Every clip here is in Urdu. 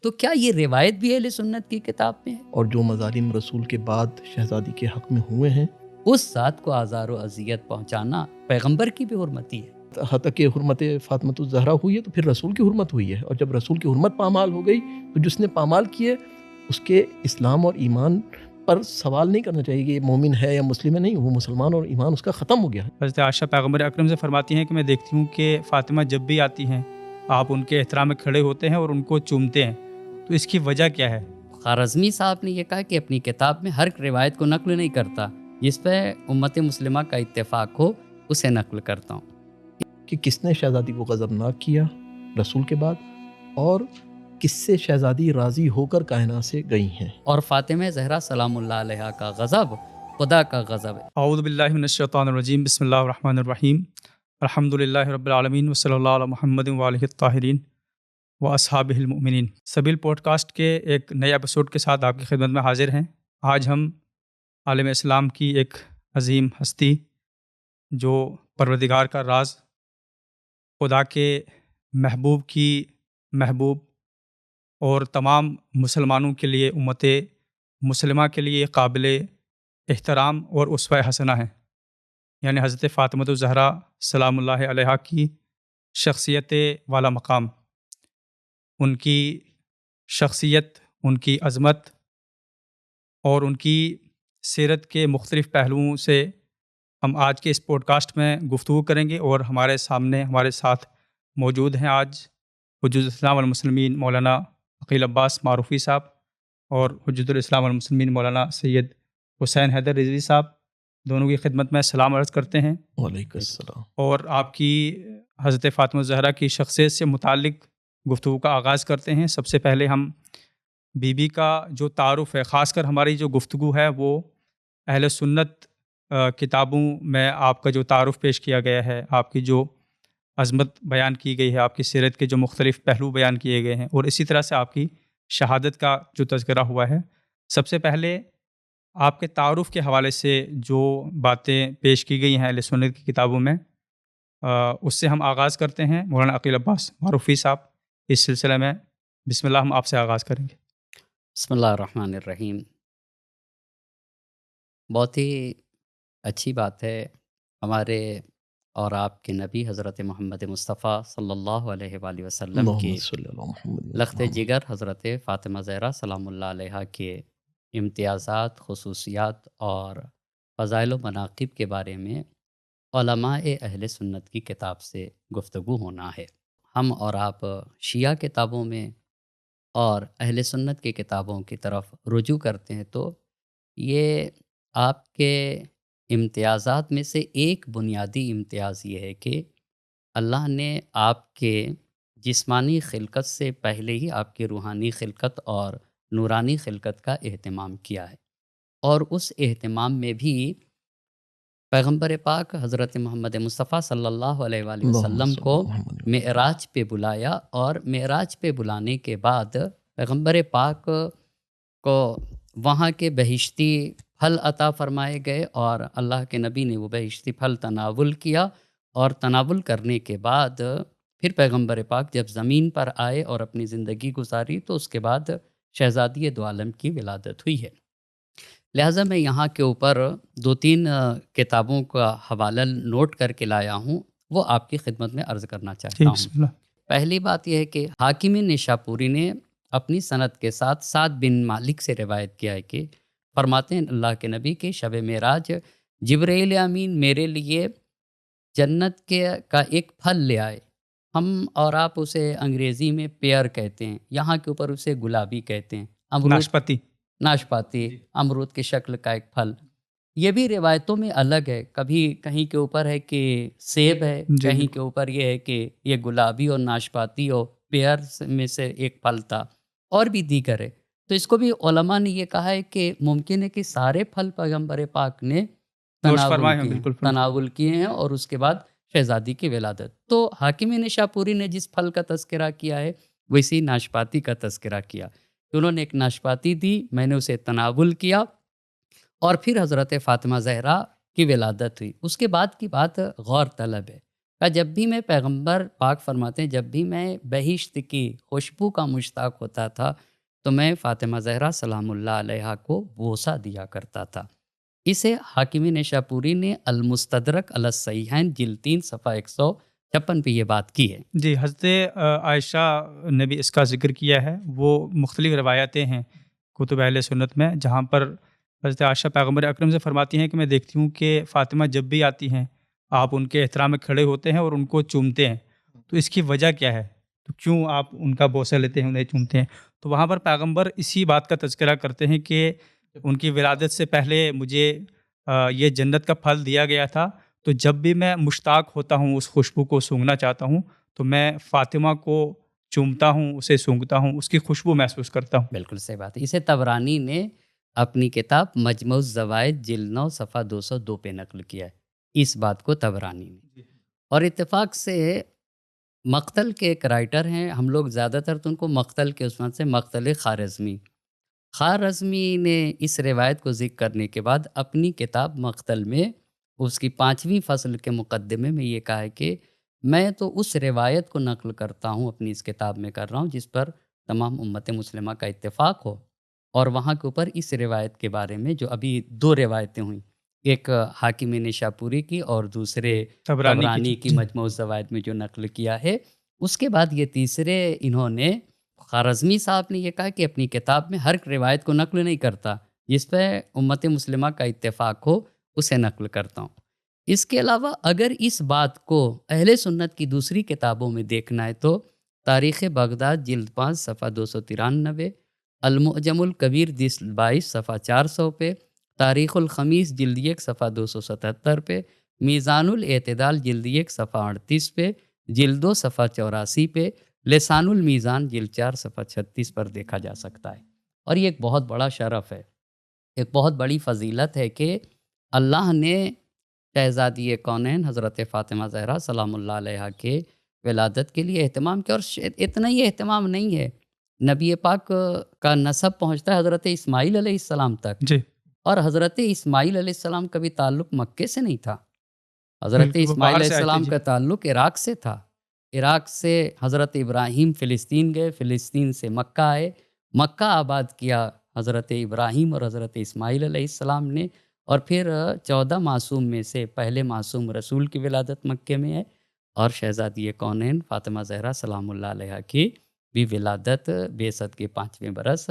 تو کیا یہ روایت بھی اہل سنت کی کتاب میں ہے؟ اور جو مظالم رسول کے بعد شہزادی کے حق میں ہوئے ہیں، اس ذات کو آزار و اذیت پہنچانا پیغمبر کی بھی حرمتی ہے۔ حتیٰ کہ حرمت فاطمۃ الزہرا ہوئی ہے تو پھر رسول کی حرمت ہوئی ہے، اور جب رسول کی حرمت پامال ہو گئی تو جس نے پامال کیے اس کے اسلام اور ایمان پر سوال نہیں کرنا چاہیے کہ یہ مومن ہے یا مسلم ہے، نہیں، وہ مسلمان اور ایمان اس کا ختم ہو گیا ہے۔ حضرت عائشہ پیغمبر اکرم سے فرماتی ہیں کہ میں دیکھتی ہوں کہ فاطمہ جب بھی آتی ہیں آپ ان کے احترام میں کھڑے ہوتے ہیں اور ان کو چومتے ہیں، تو اس کی وجہ کیا ہے؟ خوارزمی صاحب نے یہ کہا کہ اپنی کتاب میں ہر روایت کو نقل نہیں کرتا، جس پہ امت مسلمہ کا اتفاق ہو اسے نقل کرتا ہوں۔ کہ کس نے شہزادی کو غضبناک کیا رسول کے بعد، اور کس سے شہزادی راضی ہو کر کائنات سے گئی ہیں۔ اور فاطمہ زہرا سلام اللہ علیہا کا غضب خدا کا غضب ہے۔ اعوذ باللہ من الشیطان الرجیم، بسم اللہ الرحمن الرحیم، الحمد للہ رب العالمین وصلی اللہ علی محمد وآلہ الطاہرین و اصحابہ المؤمنین۔ سبیل پوڈ کاسٹ کے ایک نئے ایپیسوڈ کے ساتھ آپ کی خدمت میں حاضر ہیں۔ آج ہم عالم اسلام کی ایک عظیم ہستی جو پروردگار کا راز، خدا کے محبوب کی محبوب اور تمام مسلمانوں کے لیے، امت مسلمہ کے لیے قابل احترام اور اسوہ حسنہ ہیں، یعنی حضرت فاطمۃ الزہرا سلام اللہ علیہا کی شخصیت والا مقام، ان کی شخصیت، ان کی عظمت اور ان کی سیرت کے مختلف پہلوؤں سے ہم آج کے اس پوڈ کاسٹ میں گفتگو کریں گے۔ اور ہمارے سامنے ہمارے ساتھ موجود ہیں آج حجۃ الاسلام والمسلمین مولانا عقیل عباس معروفی صاحب اور حجۃ الاسلام والمسلمین مولانا سید حسین حیدر رضوی صاحب، دونوں کی خدمت میں سلام عرض کرتے ہیں۔ وعلیکم السلام۔ اور آپ کی حضرت فاطمہ الزہرا کی شخصیت سے متعلق گفتگو کا آغاز کرتے ہیں۔ سب سے پہلے ہم بی بی کا جو تعارف ہے، خاص کر ہماری جو گفتگو ہے وہ اہل سنت کتابوں میں آپ کا جو تعارف پیش کیا گیا ہے، آپ کی جو عظمت بیان کی گئی ہے، آپ کی سیرت کے جو مختلف پہلو بیان کیے گئے ہیں، اور اسی طرح سے آپ کی شہادت کا جو تذکرہ ہوا ہے، سب سے پہلے آپ کے تعارف کے حوالے سے جو باتیں پیش کی گئی ہیں اہل سنت کی کتابوں میں، اس سے ہم آغاز کرتے ہیں۔ مولانا عقیل عباس معروفی صاحب، اس سلسلے میں بسم اللہ ہم آپ سے آغاز کریں گے۔ بسم اللہ الرحمن الرحیم۔ بہت ہی اچھی بات ہے، ہمارے اور آپ کے نبی حضرت محمد مصطفیٰ صلی اللہ علیہ وآلہ وسلم کی اللہم صلی اللہ محمد لخت جگر حضرت فاطمہ زہرا سلام اللہ علیہا کے امتیازات، خصوصیات اور فضائل و مناقب کے بارے میں علماء اہل سنت کی کتاب سے گفتگو ہونا ہے۔ ہم اور آپ شیعہ کتابوں میں اور اہل سنت کی کتابوں کی طرف رجوع کرتے ہیں تو یہ آپ کے امتیازات میں سے ایک بنیادی امتیاز یہ ہے کہ اللہ نے آپ کے جسمانی خلقت سے پہلے ہی آپ کی روحانی خلقت اور نورانی خلقت کا اہتمام کیا ہے، اور اس اہتمام میں بھی پیغمبر پاک حضرت محمد مصطفیٰ صلی اللہ علیہ وآلہ وسلم کو معراج پہ بلایا، اور معراج پہ بلانے کے بعد پیغمبر پاک کو وہاں کے بہشتی پھل عطا فرمائے گئے، اور اللہ کے نبی نے وہ بہشتی پھل تناول کیا، اور تناول کرنے کے بعد پھر پیغمبر پاک جب زمین پر آئے اور اپنی زندگی گزاری تو اس کے بعد شہزادی دو عالم کی ولادت ہوئی ہے۔ لہٰذا میں یہاں کے اوپر 2-3 کتابوں کا حوالہ نوٹ کر کے لایا ہوں، وہ آپ کی خدمت میں عرض کرنا چاہتا ہوں۔ پہلی بات یہ ہے کہ حاکم نشاپوری نے اپنی سند کے ساتھ سعد بن مالک سے روایت کیا ہے کہ فرماتے ہیں اللہ کے نبی کے شب معراج جبرائیل امین میرے لیے جنت کا ایک پھل لے آئے، ہم اور آپ اسے انگریزی میں پیئر کہتے ہیں، یہاں کے اوپر اسے گلابی کہتے ہیں، ناشپاتی، امرود کی شکل کا ایک پھل۔ یہ بھی روایتوں میں الگ ہے، کبھی کہیں کے اوپر ہے کہ سیب ہے، کہیں کے اوپر یہ ہے کہ یہ گلابی اور ناشپاتی اور پیئر میں سے ایک پھل تھا، اور بھی دیگر ہے۔ تو اس کو بھی علماء نے یہ کہا ہے کہ ممکن ہے کہ سارے پھل پیغمبر پاک نے تناول کیے ہیں، اور اس کے بعد شہزادی کی ولادت۔ تو حاکم نشاپوری نے جس پھل کا تذکرہ کیا ہے ویسی ناشپاتی کا تذکرہ کیا، کہ انہوں نے ایک ناشپاتی دی، میں نے اسے تناول کیا، اور پھر حضرت فاطمہ زہرا کی ولادت ہوئی۔ اس کے بعد کی بات غور طلب ہے کہ جب بھی میں پیغمبر پاک فرماتے ہیں جب بھی میں بہشت کی خوشبو کا مشتاق ہوتا تھا تو میں فاطمہ زہرا سلام اللہ علیہا کو بوسہ دیا کرتا تھا۔ اسے حاکمی نیشاپوری نے المستدرک علی الصحیحین جلد 3 صفحہ 156 پہ یہ بات کی ہے۔ جی، حضرت عائشہ نے بھی اس کا ذکر کیا ہے۔ وہ مختلف روایتیں ہیں کتب اہل سنت میں جہاں پر حضرت عائشہ پیغمبر اکرم سے فرماتی ہیں کہ میں دیکھتی ہوں کہ فاطمہ جب بھی آتی ہیں آپ ان کے احترام میں کھڑے ہوتے ہیں اور ان کو چومتے ہیں، تو اس کی وجہ کیا ہے؟ تو کیوں آپ ان کا بوسہ لیتے ہیں، انہیں چومتے ہیں؟ تو وہاں پر پیغمبر اسی بات کا تذکرہ کرتے ہیں کہ ان کی ولادت سے پہلے مجھے یہ جنت کا پھل دیا گیا تھا، تو جب بھی میں مشتاق ہوتا ہوں اس خوشبو کو سونگھنا چاہتا ہوں تو میں فاطمہ کو چومتا ہوں، اسے سونگھتا ہوں، اس کی خوشبو محسوس کرتا ہوں۔ بالکل صحیح بات ہے۔ اسے طبرانی نے اپنی کتاب مجمع الزوائد جلد 9 صفحہ 202 پہ نقل کیا ہے اس بات کو طبرانی نے۔ اور اتفاق سے مقتل کے ایک رائٹر ہیں، ہم لوگ زیادہ تر تو ان کو مقتل کے عثمان سے مقتل خارزمی نے اس روایت کو ذکر کرنے کے بعد اپنی کتاب مقتل میں اس کی 5ویں فصل کے مقدمے میں یہ کہا ہے کہ میں تو اس روایت کو نقل کرتا ہوں، اپنی اس کتاب میں کر رہا ہوں جس پر تمام امت مسلمہ کا اتفاق ہو، اور وہاں کے اوپر اس روایت کے بارے میں جو ابھی 2 روایتیں ہوئیں، ایک حاکم نیشاپوری کی اور دوسرے طبرانی کی مجموع الزوائد میں جو نقل کیا ہے، اس کے بعد یہ تیسرے انہوں نے خارزمی صاحب نے یہ کہا کہ اپنی کتاب میں ہر روایت کو نقل نہیں کرتا، جس پہ امت مسلمہ کا اتفاق ہو اسے نقل کرتا ہوں۔ اس کے علاوہ اگر اس بات کو اہل سنت کی دوسری کتابوں میں دیکھنا ہے تو تاریخ بغداد جلد 5 صفحہ 293، المعجم الکبیر جلد 22 صفحہ 400 پہ، تاریخ الخمیس جلد 1 صفحہ 277 پہ، میزان الاعتدال جلد 1 صفحہ 38 پہ، جلد 2 صفحہ 84 پہ، لسان المیزان جلد 4 صفحہ 36 پر دیکھا جا سکتا ہے۔ اور یہ ایک بہت بڑا شرف ہے، ایک بہت بڑی فضیلت ہے کہ اللہ نے شہزادی کونین حضرت فاطمہ زہرا سلام اللہ علیہا کے ولادت کے لیے اہتمام کیا، اور اتنا ہی اہتمام نہیں ہے، نبی پاک کا نسب پہنچتا ہے حضرت اسماعیل علیہ السلام تک، جی، اور حضرت اسماعیل علیہ السلام کا بھی تعلق مکے سے نہیں تھا، حضرت بالکل، وہ اسماعیل باہر علیہ سے آئے تھے۔ السلام جی کا تعلق عراق سے تھا، عراق سے حضرت ابراہیم فلسطین گئے، فلسطین سے مکہ آئے، مکہ آباد کیا حضرت ابراہیم اور حضرت اسماعیل علیہ السلام نے، اور پھر 14 معصوم میں سے پہلے معصوم رسول کی ولادت مکے میں ہے، اور شہزادی کونین فاطمہ زہرا سلام اللہ علیہا کی بھی ولادت بعثت کے 5ویں برس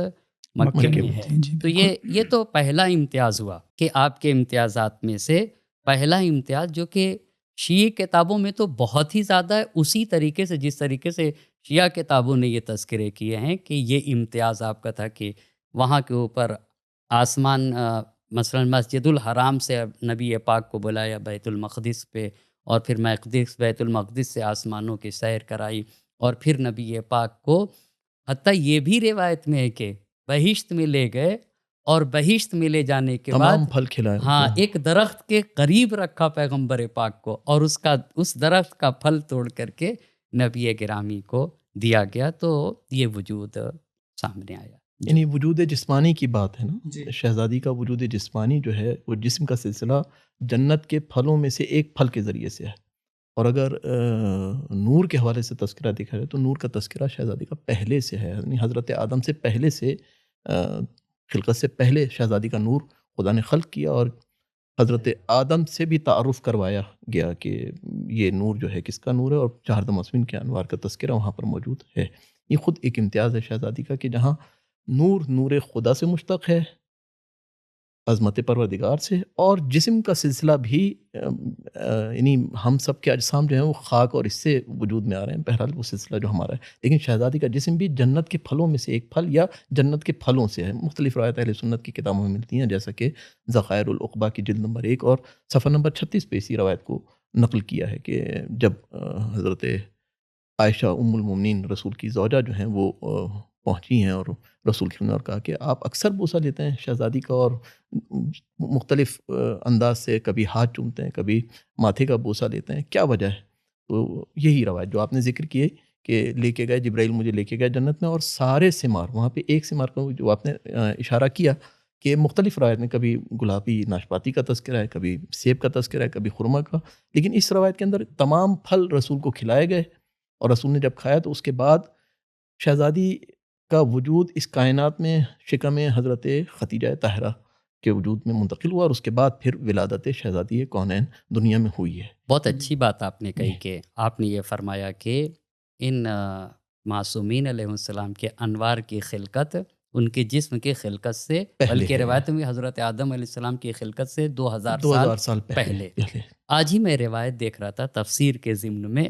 مکے میں ہے۔ جی، تو یہ تو پہلا امتیاز ہوا کہ آپ کے امتیازات میں سے پہلا امتیاز، جو کہ شیعہ کتابوں میں تو بہت ہی زیادہ ہے، اسی طریقے سے جس طریقے سے شیعہ کتابوں نے یہ تذکرے کیے ہیں کہ یہ امتیاز آپ کا تھا کہ وہاں کے اوپر آسمان، مثلا مسجد الحرام سے نبی پاک کو بلایا بیت المقدس پہ، اور پھر بیت المقدس سے آسمانوں کی سیر کرائی، اور پھر نبی پاک کو حتیٰ یہ بھی روایت میں ہے کہ بہشت میں لے گئے، اور بہشت میں لے جانے کے بعد تمام پھل کھلائے، ہاں ایک درخت کے قریب رکھا پیغمبر پاک کو، اور اس درخت کا پھل توڑ کر کے نبی گرامی کو دیا گیا، تو یہ وجود سامنے آیا۔ یعنی وجود جسمانی کی بات ہے نا، جی، شہزادی کا وجود جسمانی جو ہے وہ جسم کا سلسلہ جنت کے پھلوں میں سے ایک پھل کے ذریعے سے ہے، اور اگر نور کے حوالے سے تذکرہ دیکھا جائے تو نور کا تذکرہ شہزادی کا پہلے سے ہے، یعنی حضرت آدم سے پہلے سے، خلقت سے پہلے شہزادی کا نور خدا نے خلق کیا، اور حضرت آدم سے بھی تعارف کروایا گیا کہ یہ نور جو ہے کس کا نور ہے، اور 4 دماسمین کے انوار کا تذکرہ وہاں پر موجود ہے۔ یہ خود ایک امتیاز ہے شہزادی کا کہ جہاں نور خدا سے مشتق ہے، عظمت پروردگار سے، اور جسم کا سلسلہ بھی یعنی ہم سب کے اجسام جو ہیں وہ خاک اور اس سے وجود میں آ رہے ہیں، بہرحال وہ سلسلہ جو ہمارا ہے، لیکن شہزادی کا جسم بھی جنت کے پھلوں میں سے ایک پھل یا جنت کے پھلوں سے ہے۔ مختلف روایت اہل سنت کی کتابوں میں ملتی ہیں، جیسا کہ ذخائر العقبہ کی جلد نمبر 1 اور صفحہ نمبر 36 پہ اسی روایت کو نقل کیا ہے کہ جب حضرت عائشہ ام المومنین رسول کی زوجہ جو ہیں وہ پہنچی ہیں اور رسول کی نے کہا کہ آپ اکثر بوسہ لیتے ہیں شہزادی کا، اور مختلف انداز سے کبھی ہاتھ چومتے ہیں، کبھی ماتھے کا بوسہ لیتے ہیں، کیا وجہ ہے؟ تو یہی روایت جو آپ نے ذکر کیے کہ لے کے گئے جبرائیل، مجھے لے کے گئے جنت میں، اور سارے ثمار، وہاں پہ ایک ثمار کا جو آپ نے اشارہ کیا کہ مختلف روایت میں کبھی گلابی ناشپاتی کا تذکرہ ہے، کبھی سیب کا تذکرہ ہے، کبھی خرما کا، لیکن اس روایت کے اندر تمام پھل رسول کو کھلائے گئے، اور رسول نے جب کھایا تو اس کے بعد شہزادی کا وجود اس کائنات میں شکم حضرت ختیجہ طاہرہ کے وجود میں منتقل ہوا، اور اس کے بعد پھر ولادت شہزادی کونین دنیا میں ہوئی ہے۔ بہت اچھی بات آپ نے کہی کہ آپ نے یہ فرمایا کہ ان معصومین علیہ السلام کے انوار کی خلقت ان کے جسم کی خلقت سے، پہلے بلکہ ہے، روایت میں حضرت آدم علیہ السلام کی خلقت سے 2000 2000 سال سال پہلے۔ آج ہی میں روایت دیکھ رہا تھا تفسیر کے ضمن میں،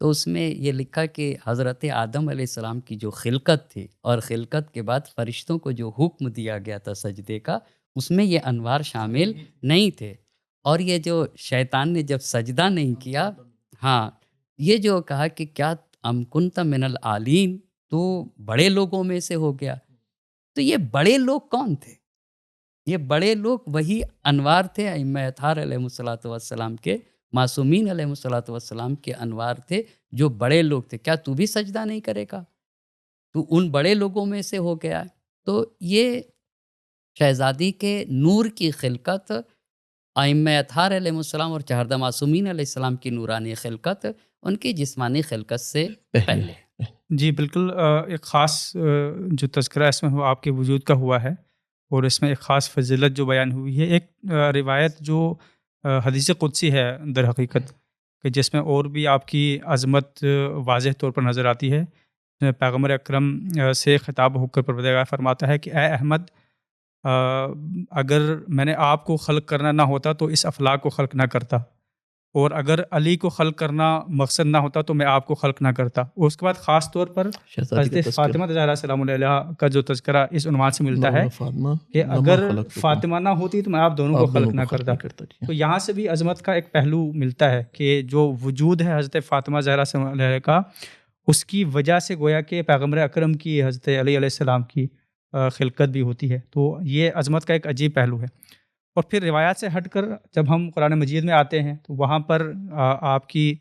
تو اس میں یہ لکھا کہ حضرت آدم علیہ السلام کی جو خلقت تھی اور خلقت کے بعد فرشتوں کو جو حکم دیا گیا تھا سجدے کا، اس میں یہ انوار شامل نہیں تھے، اور یہ جو شیطان نے جب سجدہ نہیں کیا، ہاں، یہ جو کہا کہ کیا ام کنت من العالین، تو بڑے لوگوں میں سے ہو گیا، تو یہ بڑے لوگ کون تھے؟ یہ بڑے لوگ وہی انوار تھے، ائمہ اطہار علیہ الصلوۃ والسلام کے، معصومین علیہ الصلوۃ والسلام کے انوار تھے جو بڑے لوگ تھے۔ کیا تو بھی سجدہ نہیں کرے گا؟ تو ان بڑے لوگوں میں سے ہو گیا ہے۔ تو یہ شہزادی کے نور کی خلقت، ائمہ اطہار علیہ السلام اور چہاردہ معصومین علیہ السلام کی نورانی خلقت ان کی جسمانی خلقت سے پہلے۔ جی بالکل، ایک خاص جو تذکرہ اس میں ہوا آپ کے وجود کا ہوا ہے، اور اس میں ایک خاص فضیلت جو بیان ہوئی ہے، ایک روایت جو حدیث قدسی ہے در حقیقت، کہ جس میں اور بھی آپ کی عظمت واضح طور پر نظر آتی ہے۔ پیغمبر اکرم سے خطاب ہو کر پروردگار فرماتا ہے کہ اے احمد، اگر میں نے آپ کو خلق کرنا نہ ہوتا تو اس افلاک کو خلق نہ کرتا، اور اگر علی کو خلق کرنا مقصد نہ ہوتا تو میں آپ کو خلق نہ کرتا۔ اور اس کے بعد خاص طور پر حضرت فاطمہ زہرا سلام اللہ علیہ کا جو تذکرہ اس عنوان سے ملتا ہے کہ اگر فاطمہ نہ ہوتی تو میں آپ دونوں کو خلق نہ کرتا۔ تو یہاں سے بھی عظمت کا ایک پہلو ملتا ہے کہ جو وجود ہے حضرت فاطمہ زہرا سلام اللہ علیہ کا، اس کی وجہ سے گویا کہ پیغمبر اکرم کی حضرت علی علیہ السلام کی خلقت بھی ہوتی ہے۔ تو یہ عظمت کا ایک عجیب پہلو ہے۔ اور پھر روایات سے ہٹ کر جب ہم قرآن مجید میں آتے ہیں تو وہاں پر آپ کی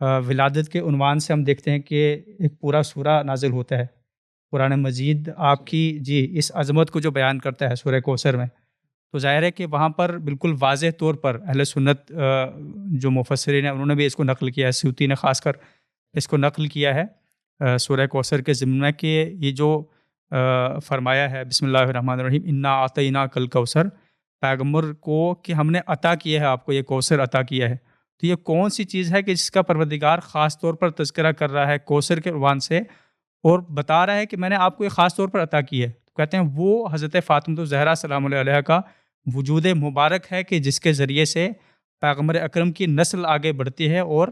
ولادت کے عنوان سے ہم دیکھتے ہیں کہ ایک پورا سورہ نازل ہوتا ہے۔ قرآن مجید آپ کی اس عظمت کو جو بیان کرتا ہے سورہ کوثر میں، تو ظاہر ہے کہ وہاں پر بالکل واضح طور پر اہل سنت جو مفسرین ہیں انہوں نے بھی اس کو نقل کیا ہے، سیوطی نے خاص کر اس کو نقل کیا ہے سورہ کوثر کے ضمن میں، کہ یہ جو فرمایا ہے بسم اللہ الرحمن الرحیم انا اعطیناک الکوثر، پیغمبر کو کہ ہم نے عطا کیا ہے آپ کو یہ کوثر عطا کیا ہے۔ تو یہ کون سی چیز ہے کہ جس کا پروردگار خاص طور پر تذکرہ کر رہا ہے کوثر کے عنوان سے، اور بتا رہا ہے کہ میں نے آپ کو یہ خاص طور پر عطا کی ہے؟ تو کہتے ہیں وہ حضرت فاطمہ الزہرا سلام اللہ علیہ کا وجود مبارک ہے، کہ جس کے ذریعے سے پیغمبر اکرم کی نسل آگے بڑھتی ہے، اور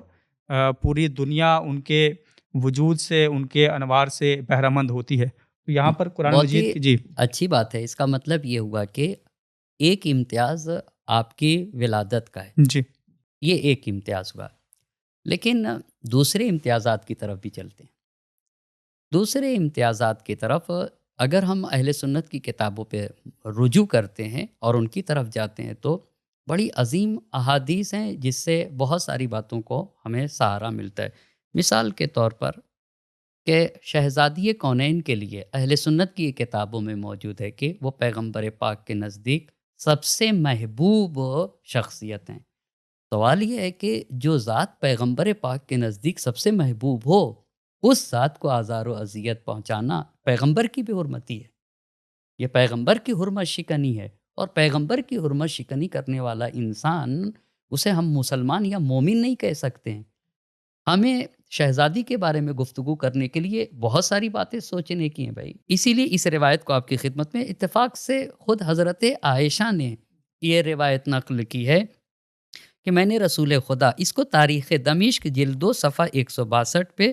پوری دنیا ان کے وجود سے، ان کے انوار سے بہرہ مند ہوتی ہے۔ تو یہاں پر قرآن مجید کی جی اچھی بات ہے۔ اس کا مطلب یہ ہوا کہ ایک امتیاز آپ کی ولادت کا ہے، جی، یہ ایک امتیاز ہوا، لیکن دوسرے امتیازات کی طرف بھی چلتے ہیں۔ دوسرے امتیازات کی طرف اگر ہم اہل سنت کی کتابوں پہ رجوع کرتے ہیں اور ان کی طرف جاتے ہیں تو بڑی عظیم احادیث ہیں جس سے بہت ساری باتوں کو ہمیں سہارا ملتا ہے۔ مثال کے طور پر کہ شہزادی کونین کے لیے اہل سنت کی کتابوں میں موجود ہے کہ وہ پیغمبر پاک کے نزدیک سب سے محبوب شخصیت ہیں۔ سوال یہ ہے کہ جو ذات پیغمبر پاک کے نزدیک سب سے محبوب ہو، اس ذات کو آزار و اذیت پہنچانا پیغمبر کی بھی حرمتی ہے، یہ پیغمبر کی حرمت شکنی ہے، اور پیغمبر کی حرمت شکنی کرنے والا انسان اسے ہم مسلمان یا مومن نہیں کہہ سکتے ہیں۔ ہمیں شہزادی کے بارے میں گفتگو کرنے کے لیے بہت ساری باتیں سوچنے کی ہیں بھائی، اسی لیے اس روایت کو آپ کی خدمت میں اتفاق سے خود حضرت عائشہ نے یہ روایت نقل کی ہے کہ میں نے رسول خدا، اس کو تاریخ دمشق جلد 2 صفحہ 162 پہ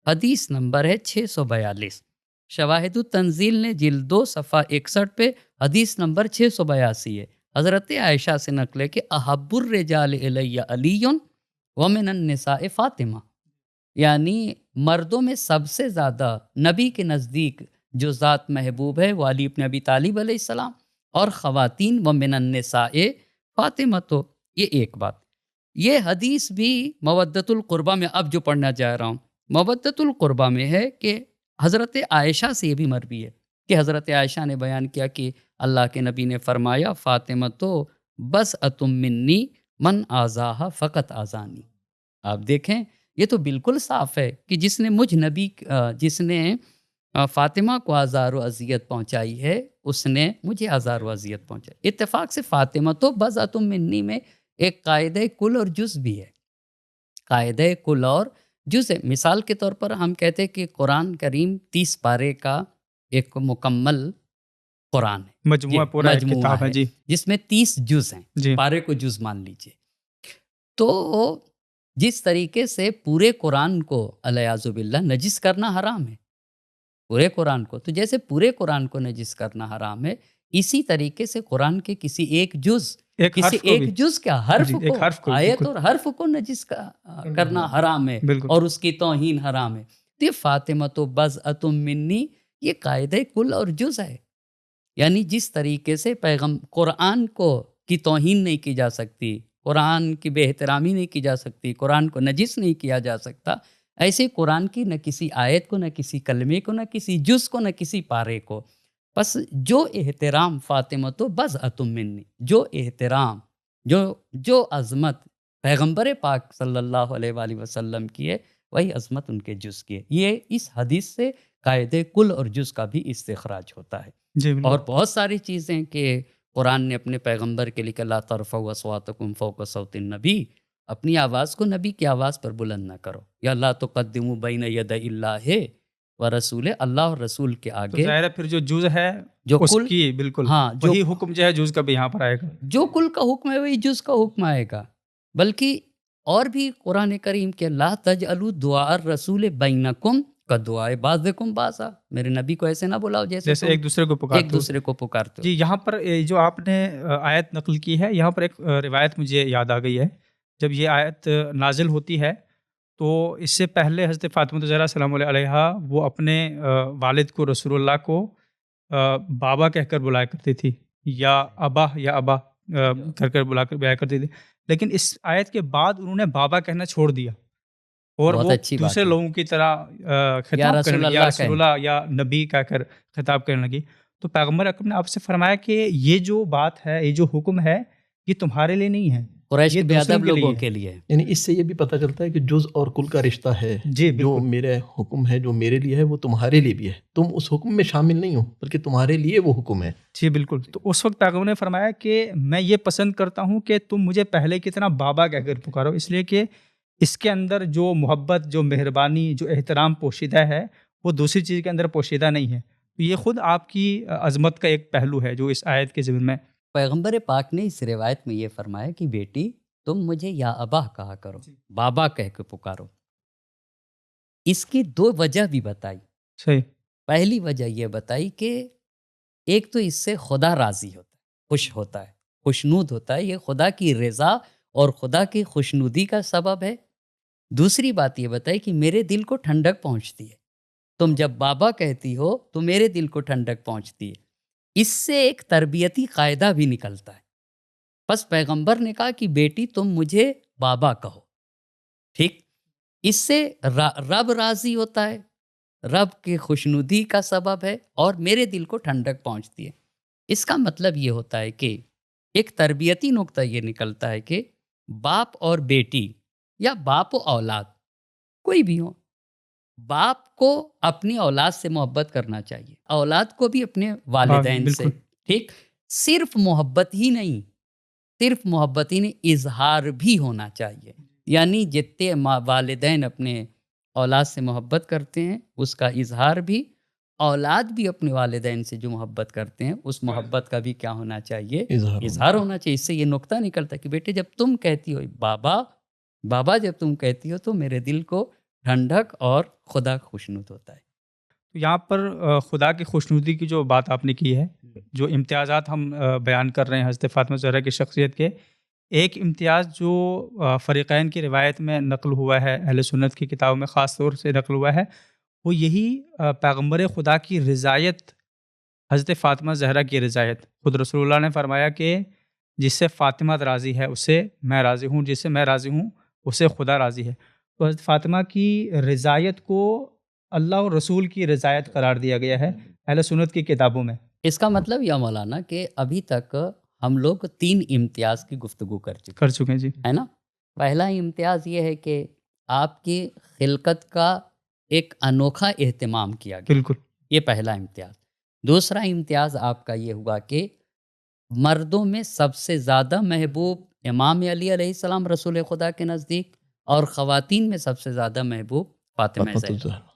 حدیث نمبر ہے 642، شواہد التنزیل نے جلد 2 صفحہ 61 پہ حدیث نمبر 682 ہے۔ حضرت عائشہ سے نقل ہے کہ احب الرجال الی علی ومن النساء فاطمہ، یعنی مردوں میں سب سے زیادہ نبی کے نزدیک جو ذات محبوب ہے وہ علی ابن ابی طالب علیہ السلام، اور خواتین ومن النساء فاطمہ۔ تو یہ ایک بات، یہ حدیث بھی مودۃ القربہ میں اب جو پڑھنا جا رہا ہوں، مودۃ القربہ میں ہے کہ حضرت عائشہ سے یہ بھی مروی ہے کہ حضرت عائشہ نے بیان کیا کہ اللہ کے نبی نے فرمایا فاطمہ تو بس اتم منی من آزاہا فقط آزانی. آپ دیکھیں یہ تو بالکل صاف ہے کہ جس نے مجھ نبی جس نے فاطمہ کو آزار و اذیت پہنچائی ہے اس نے مجھے آزار و اذیت پہنچائی. اتفاق سے فاطمہ تو بس اتم منی میں ایک قاعدہ کل اور جز بھی ہے. قاعدہ کل اور جز ہے. مثال کے طور پر ہم کہتے ہیں کہ قرآن کریم 30 پارے کا ایک مکمل قرآن ہے، مجموعہ پورا ایک مجموعہ کتاب ہے ہے جی. جس میں 30 جز ہیں. جی پارے کو جز مان لیجئے. تو جس طریقے سے پورے قرآن کو الیاذ باللہ نجس کرنا حرام ہے، پورے قرآن کو، تو جیسے پورے قرآن کو نجس کرنا حرام ہے، اسی طریقے سے قرآن کے کسی ایک جز، ایک کسی حرف کو ایک بھی جز کیا حرف جی، کو، ایک حرف کو آیت بالکل اور حرف کو نجس کرنا حرام ہے بالکل. اور اس کی توہین حرام ہے. تو یہ فاطمہ تو بضعۃ منی یہ قاعدہ کل اور جز ہے. یعنی جس طریقے سے قرآن کو کی توہین نہیں کی جا سکتی، قرآن کی بے احترامی نہیں کی جا سکتی، قرآن کو نجس نہیں کیا جا سکتا، ایسے قرآن کی نہ کسی آیت کو، نہ کسی کلمے کو، نہ کسی جز کو، نہ کسی پارے کو. بس جو احترام فاطمہ تو بضعۃ منی، جو احترام، جو عظمت پیغمبر پاک صلی اللہ علیہ وآلہ وسلم کی ہے وہی عظمت ان کے جز کی ہے. یہ اس حدیث سے قاعدہ کل اور جز کا بھی استخراج ہوتا ہے. جی بالکل. اور بہت ساری چیزیں کہ قرآن نے اپنے پیغمبر کے لیے لا ترفعوا اصواتکم فوق صوت النبی، اپنی آواز کو نبی کی آواز پر بلند نہ کرو، یا لا تقدموا بین یدی اللہ و رسول، اللہ اور رسول کے تو آگے ظاہر ہے پھر جو جز ہے جو اس کل، کی بالکل ہاں جو وہی حکم جو ہے جز کا بھی یہاں پر آئے گا. جو کل کا حکم ہے وہی جز کا حکم آئے گا. بلکہ اور بھی قرآن کریم کے لا تجعلوا دعاء الرسول بینکم کدعاء بعضکم بعضا، میرے نبی کو ایسے نہ بلاؤ جیسے جیسے تم ایک دوسرے کو ایک پکارتے ہو. دوسرے کو پکارتے ہو. جی یہاں پر جو آپ نے آیت نقل کی ہے، یہاں پر ایک روایت مجھے یاد آ گئی ہے. جب یہ آیت نازل ہوتی ہے تو اس سے پہلے حضرت فاطمہ الزہرا سلام اللہ علیہا وہ اپنے والد کو رسول اللہ کو بابا کہہ کر بلایا کرتی تھی، یا ابا کر بلایا کرتی تھی. لیکن اس آیت کے بعد انہوں نے بابا کہنا چھوڑ دیا اور بہت وہ اچھی بات دوسرے ہے. لوگوں کی طرح خطاب رسول کرنے لگی، یا اللہ رسول کہیں. اللہ یا نبی کہہ کر خطاب کرنے لگی. تو پیغمبر اکرم نے آپ سے فرمایا کہ یہ جو بات ہے، یہ جو حکم ہے، یہ تمہارے لیے نہیں ہے، قریش یہ کے بے دوسروں ادب کے لوگوں لیے کے ہے. لیے. یعنی اس سے یہ بھی پتہ چلتا ہے کہ جز اور کل کا رشتہ ہے. جی جو بالکل. میرا حکم ہے، جو میرے لیے ہے، وہ تمہارے لیے بھی ہے. تم اس حکم میں شامل نہیں ہو بلکہ تمہارے لیے وہ حکم ہے. جی بالکل. تو اس وقت پیغمبر نے فرمایا کہ میں یہ پسند کرتا ہوں کہ تم مجھے پہلے کی طرح بابا کہہ کر پکارو، اس لیے کہ اس کے اندر جو محبت، جو مہربانی، جو احترام پوشیدہ ہے وہ دوسری چیز کے اندر پوشیدہ نہیں ہے. تو یہ خود آپ کی عظمت کا ایک پہلو ہے جو اس آیت کے ضمن میں. پیغمبر پاک نے اس روایت میں یہ فرمایا کہ بیٹی تم مجھے یا ابا کہا کرو، بابا کہہ کے پکارو. اس کی 2 وجہ بھی بتائی. صحیح. پہلی وجہ یہ بتائی کہ ایک تو اس سے خدا راضی ہوتا ہے، خوش ہوتا ہے، خوشنود ہوتا ہے، یہ خدا کی رضا اور خدا کی خوشنودی کا سبب ہے. دوسری بات یہ بتائی کہ میرے دل کو ٹھنڈک پہنچتی ہے. تم جب بابا کہتی ہو تو میرے دل کو ٹھنڈک پہنچتی ہے. اس سے ایک تربیتی قاعدہ بھی نکلتا ہے. بس پیغمبر نے کہا کہ بیٹی تم مجھے بابا کہو. ٹھیک، اس سے رب راضی ہوتا ہے، رب کی خوشنودی کا سبب ہے اور میرے دل کو ٹھنڈک پہنچتی ہے. اس کا مطلب یہ ہوتا ہے کہ ایک تربیتی نقطہ یہ نکلتا ہے کہ باپ اور بیٹی یا باپ و اولاد کوئی بھی ہو، باپ کو اپنی اولاد سے محبت کرنا چاہیے، اولاد کو بھی اپنے والدین سے. بالکل. ٹھیک، صرف محبت ہی نہیں، اظہار بھی ہونا چاہیے. یعنی جتنے والدین اپنے اولاد سے محبت کرتے ہیں اس کا اظہار بھی، اولاد بھی اپنے والدین سے جو محبت کرتے ہیں اس محبت کا بھی کیا ہونا چاہیے؟ اظہار ہونا چاہیے. اس سے یہ نقطہ نکلتا ہے کہ بیٹے جب تم کہتی ہو بابا جب تم کہتی ہو تو میرے دل کو ٹھنڈک اور خدا خوشنود ہوتا ہے. یہاں پر خدا کی خوشنودی کی جو بات آپ نے کی ہے، جو امتیازات ہم بیان کر رہے ہیں حضرت فاطمہ زہرا کی شخصیت کے، ایک امتیاز جو فریقین کی روایت میں نقل ہوا ہے، اہل سنت کی کتابوں میں خاص طور سے نقل ہوا ہے، وہ یہی پیغمبر خدا کی رضایت، حضرت فاطمہ زہرا کی رضایت. خود رسول اللہ نے فرمایا کہ جس سے فاطمہ راضی ہے اس سے میں راضی ہوں، جس سے میں راضی ہوں اس سے خدا راضی ہے. تو حضرت فاطمہ کی رضایت کو اللہ اور رسول کی رضایت قرار دیا گیا ہے اہل سنت کی کتابوں میں. اس کا مطلب یہ مولانا کہ ابھی تک ہم لوگ 3 امتیاز کی گفتگو کر چکے ہیں جی. ہے نا. پہلا امتیاز یہ ہے کہ آپ کی خلقت کا ایک انوکھا اہتمام کیا گیا، بالکل. یہ پہلا امتیاز. دوسرا امتیاز آپ کا یہ ہوا کہ مردوں میں سب سے زیادہ محبوب امام علی علیہ السلام رسول خدا کے نزدیک، اور خواتین میں سب سے زیادہ محبوب فاطمہ فاطمۃ زہرا. الزہرا.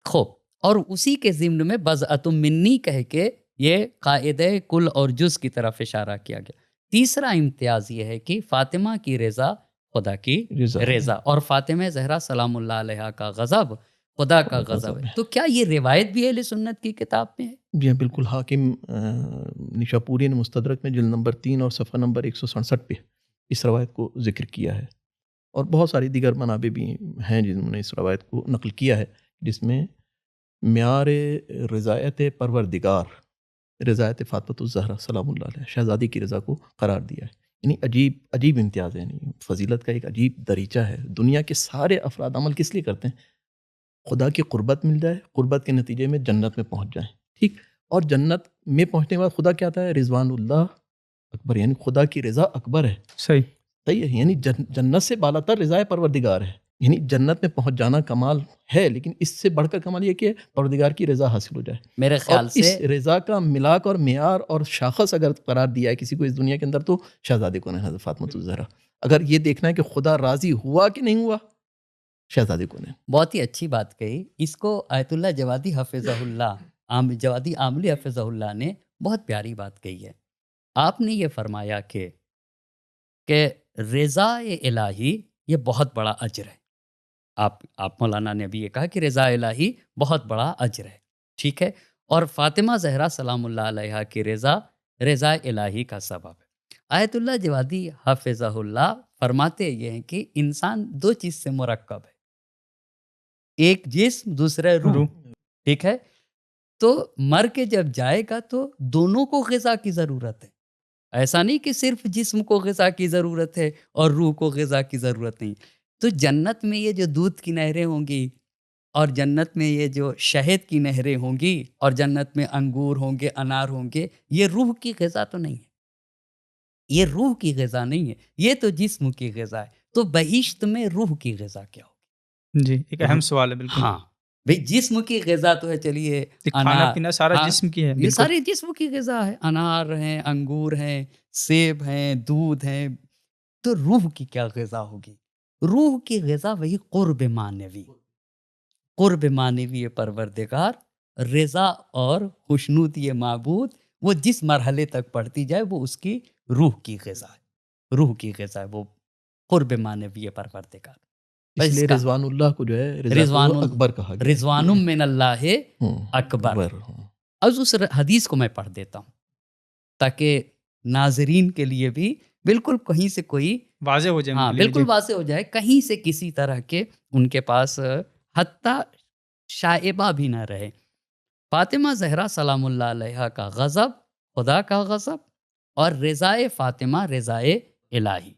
خوب. اور اسی کے ضمن میں بضعۃ منی کہہ کے یہ قاعدہ کل اور جز کی طرف اشارہ کیا گیا. تیسرا امتیاز یہ ہے کہ فاطمہ کی رضا خدا کی رضا، اور فاطمہ زہرا سلام اللہ علیہا کا غضب خدا کا غضب ہے. تو کیا یہ روایت بھی اہل سنت کی کتاب میں ہے؟ جی بالکل. حاکم نشاپوری نے مستدرک میں جلد نمبر 3 اور صفحہ نمبر 167 پہ اس روایت کو ذکر کیا ہے، اور بہت ساری دیگر منابع بھی ہیں جنہوں نے اس روایت کو نقل کیا ہے، جس میں معیار رضایت پروردگار، رضایت فاطمۃ الزہرا سلام اللہ علیہ، شہزادی کی رضا کو قرار دیا ہے. یعنی عجیب امتیاز ہے، یعنی فضیلت کا ایک عجیب دریچہ ہے. دنیا کے سارے افراد عمل کس لیے کرتے ہیں؟ خدا کی قربت مل جائے، قربت کے نتیجے میں جنت میں پہنچ جائیں. ٹھیک. اور جنت میں پہنچنے کے بعد خدا کیا آتا ہے؟ رضوان اللہ اکبر، یعنی خدا کی رضا اکبر ہے. صحیح ہے. یعنی جنت سے بالا تر رضا پروردگار ہے. یعنی جنت میں پہنچ جانا کمال ہے، لیکن اس سے بڑھ کر کمال یہ کہ پروردگار کی رضا حاصل ہو جائے. میرے خیال سے اس رضا کا ملاک اور معیار اور شاخص اگر قرار دیا ہے کسی کو اس دنیا کے اندر، تو شہزادی کو نے حضرت فاطمۃ الزہرا. اگر یہ دیکھنا ہے کہ خدا راضی ہوا کہ نہیں ہوا، شہزادی کو نے. بہت ہی اچھی بات کہی. اس کو آیت اللہ جوادی حفظہ اللہ، جوادی عاملی حفظہ اللہ نے بہت پیاری بات کہی ہے. آپ نے یہ فرمایا کہ رضا الہی یہ بہت بڑا اجر ہے. آپ مولانا نے بھی یہ کہا کہ رضا الہی بہت بڑا اجر ہے. ٹھیک ہے. اور فاطمہ زہرا سلام اللہ علیہا کی رضا الہی کا سبب ہے. آیت اللہ جوادی حفظہ اللہ فرماتے یہ ہیں کہ انسان 2 چیز سے مرکب ہے، ایک جسم دوسرا روح. ٹھیک ہے. تو مر کے جب جائے گا تو دونوں کو غذا کی ضرورت ہے. ایسا نہیں کہ صرف جسم کو غذا کی ضرورت ہے اور روح کو غذا کی ضرورت نہیں. تو جنت میں یہ جو دودھ کی نہریں ہوں گی، اور جنت میں یہ جو شہد کی نہریں ہوں گی، اور جنت میں انگور ہوں گے، انار ہوں گے، یہ روح کی غذا تو نہیں ہے، یہ روح کی غذا نہیں ہے، یہ تو جسم کی غذا ہے. تو بہشت میں روح کی غذا کیا ہوگی؟ جی ایک اہم سوال ہے. بالکل. ہاں بھئی جسم کی غذا تو ہے، چلیے کھانا پینا سارا جسم کی ہے، یہ سارے جسم کی غذا ہے، انار ہیں، انگور ہیں، سیب ہیں، دودھ ہیں. تو روح کی کیا غذا ہوگی؟ روح کی غذا وہی قرب معنوی پروردگار، رضا اور خوشنودی معبود. وہ جس مرحلے تک پڑھتی جائے وہ اس کی روح کی غذا ہے، وہ قرب معنوی پروردگار. اس لیے رضوان اللہ کو جو ہے رضوان اکبر کہا گیا. رضوان من اللہ اکبر. از اس حدیث کو میں پڑھ دیتا ہوں تاکہ ناظرین کے لیے بھی بالکل کہیں سے کوئی واضح ہو جائے. ہاں بالکل واضح ہو جائے، کہیں سے کسی طرح کے ان کے پاس حتیٰ شائبہ بھی نہ رہے. فاطمہ زہرا سلام اللہ علیہا کا غضب خدا کا غضب، اور رضائے فاطمہ رضائے الہی.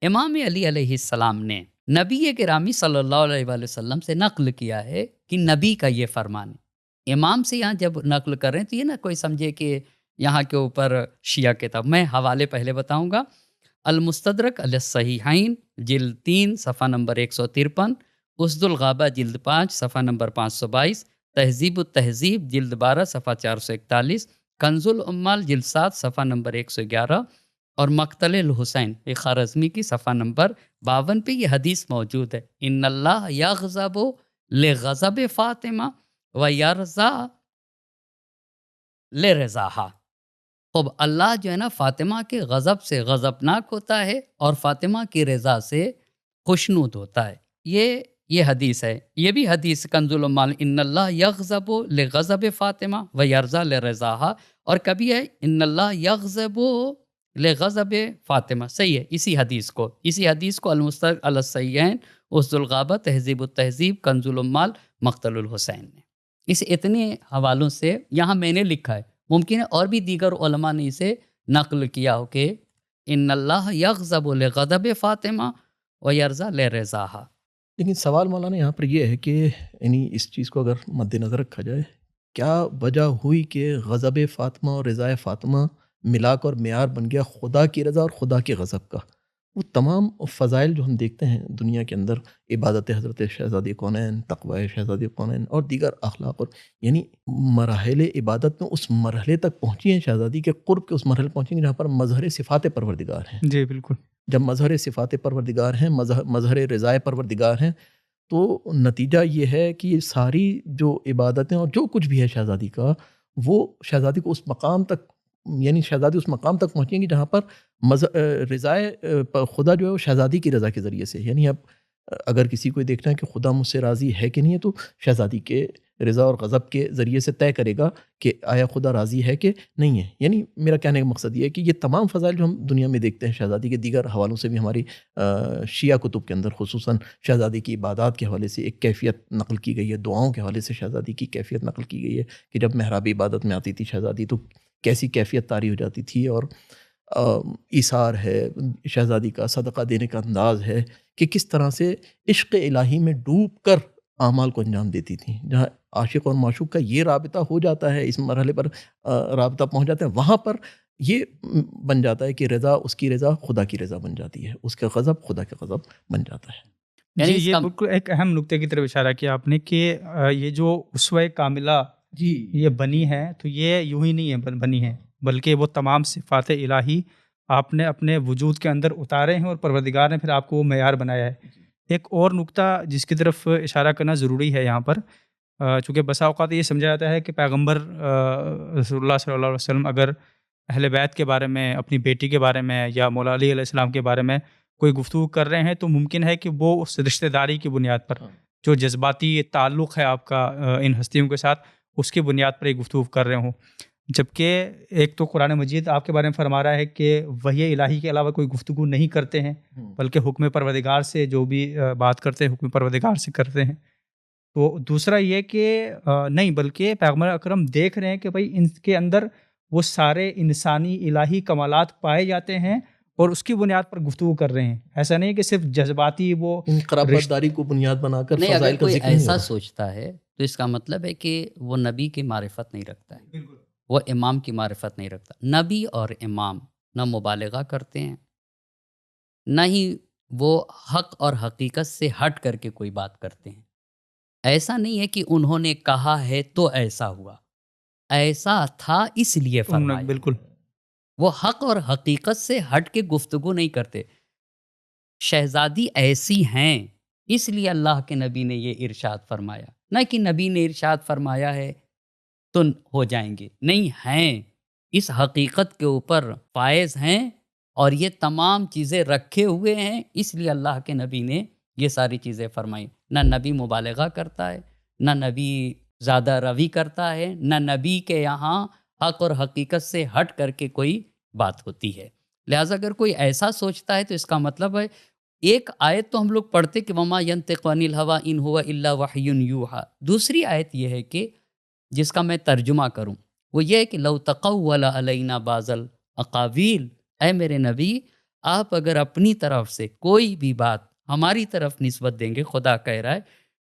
امام علی علیہ السلام نے نبی گرامی صلی اللہ علیہ وآلہ وسلم سے نقل کیا ہے کہ نبی کا یہ فرمان ہے. امام سے یہاں جب نقل کر رہے ہیں تو یہ نہ کوئی سمجھے کہ یہاں کے اوپر شیعہ کتاب. میں حوالے پہلے بتاؤں گا. المستدرک علی الصحیحین جلد 3 صفحہ نمبر 153، اسد الغابہ جلد 5 صفحہ نمبر 522، تہذیب التہذیب جلد 12 صفحہ 441، کنز العمال جلد 7 صفحہ نمبر 111، اور مقتل الحسین خارزمی کی صفحہ نمبر 52 پہ یہ حدیث موجود ہے. ان اللہ یغضب لغضب فاطمہ و یرضا لرضاہا. اب اللہ جو ہے نا فاطمہ کے غضب سے غضبناک ہوتا ہے اور فاطمہ کی رضا سے خوشنود ہوتا ہے. یہ حدیث ہے. یہ بھی حدیث کنز العمال، ان اللہ یغضب لغضب فاطمہ و یرضا لرضاہا. اور کبھی ہے ان اللہ یغضب لغضب فاطمہ. صحیح ہے. اسی حدیث کو المستدرک علی الصحیحین، اسد الغابہ، تہذیب التہذیب، کنز العمال، مقتل الحسین نے اس اتنے حوالوں سے یہاں میں نے لکھا ہے. ممکن ہے اور بھی دیگر علماء نے اسے نقل کیا ہو کہ ان اللہ یغضب لغضب فاطمہ و یرضا لرضاہا. لیکن سوال مولانا یہاں پر یہ ہے کہ یعنی اس چیز کو اگر مد نظر رکھا جائے کیا وجہ ہوئی کہ غضب فاطمہ اور رضا فاطمہ ملاک اور معیار بن گیا خدا کی رضا اور خدا کے غضب کا؟ وہ تمام فضائل جو ہم دیکھتے ہیں دنیا کے اندر، عبادت حضرت شہزادی کونین، تقوی شہزادی کونین اور دیگر اخلاق، اور یعنی مراحل عبادت میں اس مرحلے تک پہنچی ہیں، شہزادی کے قرب کے اس مرحلے پہنچی ہیں جہاں پر مظہر صفات پروردگار ہیں۔ جی بالکل. جب مظہر صفات پروردگار ہیں، مظہر رضائے پروردگار ہیں، تو نتیجہ یہ ہے کہ یہ ساری جو عبادتیں اور جو کچھ بھی ہے شہزادی کا، وہ شہزادی کو اس مقام تک، یعنی شہزادی اس مقام تک پہنچیں گی جہاں پر رضائے خدا جو ہے وہ شہزادی کی رضا کے ذریعے سے، یعنی اب اگر کسی کو دیکھنا ہے کہ خدا مجھ سے راضی ہے کہ نہیں ہے، تو شہزادی کے رضا اور غضب کے ذریعے سے طے کرے گا کہ آیا خدا راضی ہے کہ نہیں ہے۔ یعنی میرا کہنے کا مقصد یہ ہے کہ یہ تمام فضائل جو ہم دنیا میں دیکھتے ہیں، شہزادی کے دیگر حوالوں سے بھی ہماری شیعہ کتب کے اندر خصوصاً شہزادی کی عبادات کے حوالے سے ایک کیفیت نقل کی گئی ہے، دعاؤں کے حوالے سے شہزادی کی کیفیت نقل کی گئی ہے کہ جب محراب عبادت میں آتی تھی شہزادی تو کیسی کیفیت طاری ہو جاتی تھی، اور ایثار ہے شہزادی کا، صدقہ دینے کا انداز ہے کہ کس طرح سے عشق الہی میں ڈوب کر اعمال کو انجام دیتی تھیں۔ جہاں عاشق اور معشوق کا یہ رابطہ ہو جاتا ہے، اس مرحلے پر رابطہ پہنچ جاتے ہیں، وہاں پر یہ بن جاتا ہے کہ رضا، اس کی رضا خدا کی رضا بن جاتی ہے، اس کا غضب خدا کا غضب بن جاتا ہے۔ جی اس یہ کا بالکل ایک اہم نقطے کی طرف اشارہ کیا آپ نے کہ یہ جو اسوہ کاملہ جی یہ بنی ہے، تو یہ یوں ہی نہیں ہے بنی ہے، بلکہ وہ تمام صفات الہی آپ نے اپنے وجود کے اندر اتارے ہیں اور پروردگار نے پھر آپ کو وہ معیار بنایا ہے۔ ایک اور نقطہ جس کی طرف اشارہ کرنا ضروری ہے یہاں پر، چونکہ بسا اوقات یہ سمجھا جاتا ہے کہ پیغمبر رسول اللہ صلی اللہ علیہ وسلم اگر اہل بیت کے بارے میں، اپنی بیٹی کے بارے میں یا مولا علی علیہ السلام کے بارے میں کوئی گفتگو کر رہے ہیں تو ممکن ہے کہ وہ اس رشتہ داری کی بنیاد پر، جو جذباتی تعلق ہے آپ کا ان ہستیوں کے ساتھ، اس کی بنیاد پر ایک گفتگو کر رہے ہوں، جبکہ ایک تو قرآن مجید آپ کے بارے میں فرما رہا ہے کہ وحی الہی کے علاوہ کوئی گفتگو نہیں کرتے ہیں، بلکہ حکم پروردگار سے جو بھی بات کرتے ہیں حکم پروردگار سے کرتے ہیں۔ تو دوسرا یہ کہ نہیں، بلکہ پیغمبر اکرم دیکھ رہے ہیں کہ بھائی ان کے اندر وہ سارے انسانی الہی کمالات پائے جاتے ہیں اور اس کی بنیاد پر گفتگو کر رہے ہیں۔ ایسا نہیں کہ صرف جذباتی وہ قرابت داری کو بنیاد بنا کر نہیں، فضائل اگر کا کوئی ذکر نہیں ایسا ہوگا۔ سوچتا ہے تو اس کا مطلب ہے کہ وہ نبی کی معرفت نہیں رکھتا ہے، وہ امام کی معرفت نہیں رکھتا۔ نبی اور امام نہ مبالغہ کرتے ہیں، نہ ہی وہ حق اور حقیقت سے ہٹ کر کے کوئی بات کرتے ہیں۔ ایسا نہیں ہے کہ انہوں نے کہا ہے تو ایسا ہوا، ایسا تھا اس لیے فرمایا۔ بالکل وہ حق اور حقیقت سے ہٹ کے گفتگو نہیں کرتے۔ شہزادی ایسی ہیں اس لیے اللہ کے نبی نے یہ ارشاد فرمایا، نہ کہ نبی نے ارشاد فرمایا ہے تو ہو جائیں گے، نہیں ہیں، اس حقیقت کے اوپر فائز ہیں اور یہ تمام چیزیں رکھے ہوئے ہیں، اس لیے اللہ کے نبی نے یہ ساری چیزیں فرمائی۔ نہ نبی مبالغہ کرتا ہے، نہ نبی زیادہ روی کرتا ہے، نہ نبی کے یہاں حق اور حقیقت سے ہٹ کر کے کوئی بات ہوتی ہے۔ لہٰذا اگر کوئی ایسا سوچتا ہے تو اس کا مطلب ہے، ایک آیت تو ہم لوگ پڑھتے کہ وما ینطق عن الہوی ان ہوا الا وحی یوحی، دوسری آیت یہ ہے کہ جس کا میں ترجمہ کروں وہ یہ ہے کہ لو تقول علینا بعض الاقاویل، اے میرے نبی آپ اگر اپنی طرف سے کوئی بھی بات ہماری طرف نسبت دیں گے، خدا کہہ رہا ہے،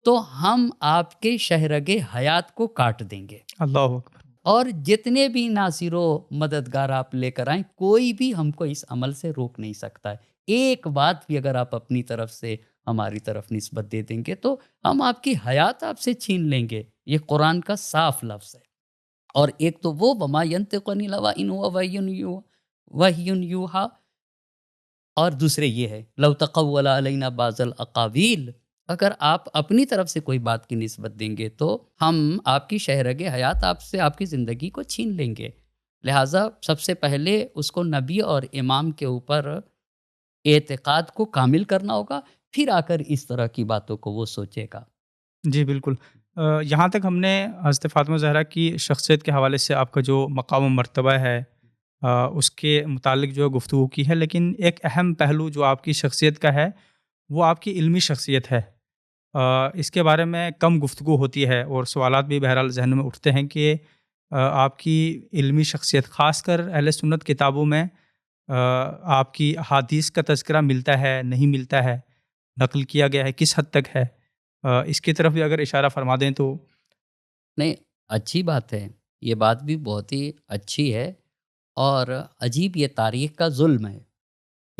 تو ہم آپ کے شہرگ حیات کو کاٹ دیں گے، اللہ اکبر۔ اور جتنے بھی ناصر و مددگار آپ لے کر آئیں کوئی بھی ہم کو اس عمل سے روک نہیں سکتا ہے۔ ایک بات بھی اگر آپ اپنی طرف سے ہماری طرف نسبت دے دیں گے تو ہم آپ کی حیات آپ سے چھین لیں گے۔ یہ قرآن کا صاف لفظ ہے۔ اور ایک تو وہ وما ینطق عن الہوی ان ہوا وحی یوحی، اور دوسرے یہ ہے لو تقول علینا بعض الاقاویل، اگر آپ اپنی طرف سے کوئی بات کی نسبت دیں گے تو ہم آپ کی شہرگ حیات آپ سے، آپ کی زندگی کو چھین لیں گے۔ لہٰذا سب سے پہلے اس کو نبی اور امام کے اوپر اعتقاد کو کامل کرنا ہوگا، پھر آ کر اس طرح کی باتوں کو وہ سوچے گا۔ جی بالکل۔ یہاں تک ہم نے حضرت فاطمہ زہرا کی شخصیت کے حوالے سے آپ کا جو مقام و مرتبہ ہے اس کے متعلق جو گفتگو کی ہے، لیکن ایک اہم پہلو جو آپ کی شخصیت کا ہے وہ آپ کی علمی شخصیت ہے۔ اس کے بارے میں کم گفتگو ہوتی ہے اور سوالات بھی بہرحال ذہن میں اٹھتے ہیں کہ آپ کی علمی شخصیت، خاص کر اہل سنت کتابوں میں آپ کی احادیث کا تذکرہ ملتا ہے نہیں ملتا ہے، نقل کیا گیا ہے کس حد تک ہے، اس کی طرف بھی اگر اشارہ فرما دیں تو۔ نہیں، اچھی بات ہے، یہ بات بھی بہت ہی اچھی ہے اور عجیب یہ تاریخ کا ظلم ہے،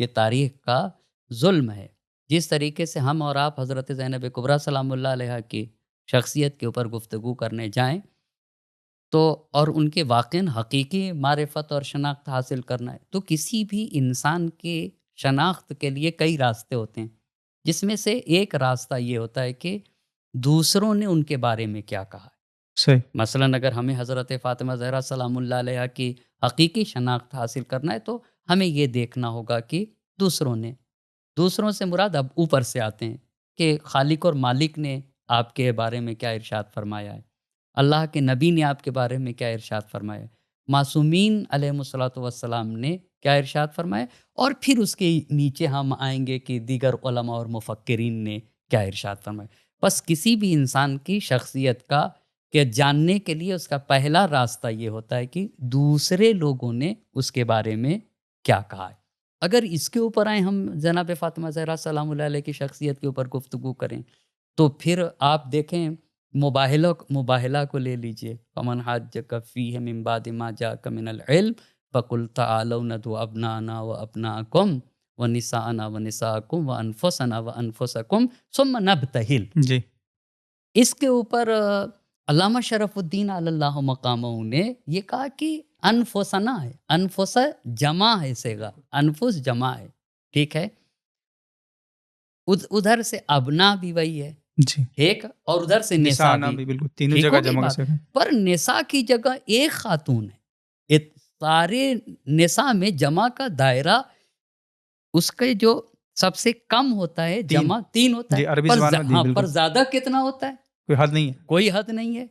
یہ تاریخ کا ظلم ہے۔ جس طریقے سے ہم اور آپ حضرت زینب کبریٰ سلام اللہ علیہا کی شخصیت کے اوپر گفتگو کرنے جائیں تو اور ان کے واقعاً حقیقی معرفت اور شناخت حاصل کرنا ہے تو کسی بھی انسان کے شناخت کے لیے کئی راستے ہوتے ہیں، جس میں سے ایک راستہ یہ ہوتا ہے کہ دوسروں نے ان کے بارے میں کیا کہا ہے۔ صحیح. مثلاً اگر ہمیں حضرت فاطمہ زہرا سلام اللہ علیہا کی حقیقی شناخت حاصل کرنا ہے تو ہمیں یہ دیکھنا ہوگا کہ دوسروں سے مراد اب اوپر سے آتے ہیں کہ خالق اور مالک نے آپ کے بارے میں کیا ارشاد فرمایا ہے، اللہ کے نبی نے آپ کے بارے میں کیا ارشاد فرمایا ہے، معصومین علیہم الصلاۃ والسلام نے کیا ارشاد فرمایا، اور پھر اس کے نیچے ہم آئیں گے کہ دیگر علماء اور مفکرین نے کیا ارشاد فرمایا۔ بس کسی بھی انسان کی شخصیت کا کہ جاننے کے لیے اس کا پہلا راستہ یہ ہوتا ہے کہ دوسرے لوگوں نے اس کے بارے میں کیا کہا ہے۔ اگر اس کے اوپر آئیں ہم جناب فاطمہ زہرا سلام اللہ علیہ کی شخصیت کے اوپر گفتگو کریں تو پھر آپ دیکھیں مباہلہ کو لے لیجئے، فمن حاجک فیہ من بعد ما جاءک من العلم فقل تعالوا ندعو ابناءنا وابناءکم ونساءنا ونساءکم وانفسنا وانفسکم ثم نبتہل۔ جی. اس کے اوپر علامہ شرف الدین علی اللہ مقامہ نے یہ کہا کہ انفسنا ہے، انفس جمع ہے، صیغہ انفس جمع ہے، ٹھیک ہے، ادھر سے ابنا بھی وہی ہے جی. ایک، اور ادھر سے نساء نسانا بھی، بھی بالکل تینوں ٹھیک جگہ ہو گئی جمع بات؟ کر سکیں. پر نساء کی جگہ ایک خاتون ہے، سارے نساء میں جمع کا دائرہ اس کے جو سب سے کم ہوتا ہے جمع 3 ہوتا جی، ہے، عربی زبان میں پر بالکل زیادہ کتنا ہوتا ہے؟ کوئی حد نہیں ہے. کوئی حد نہیں ہے،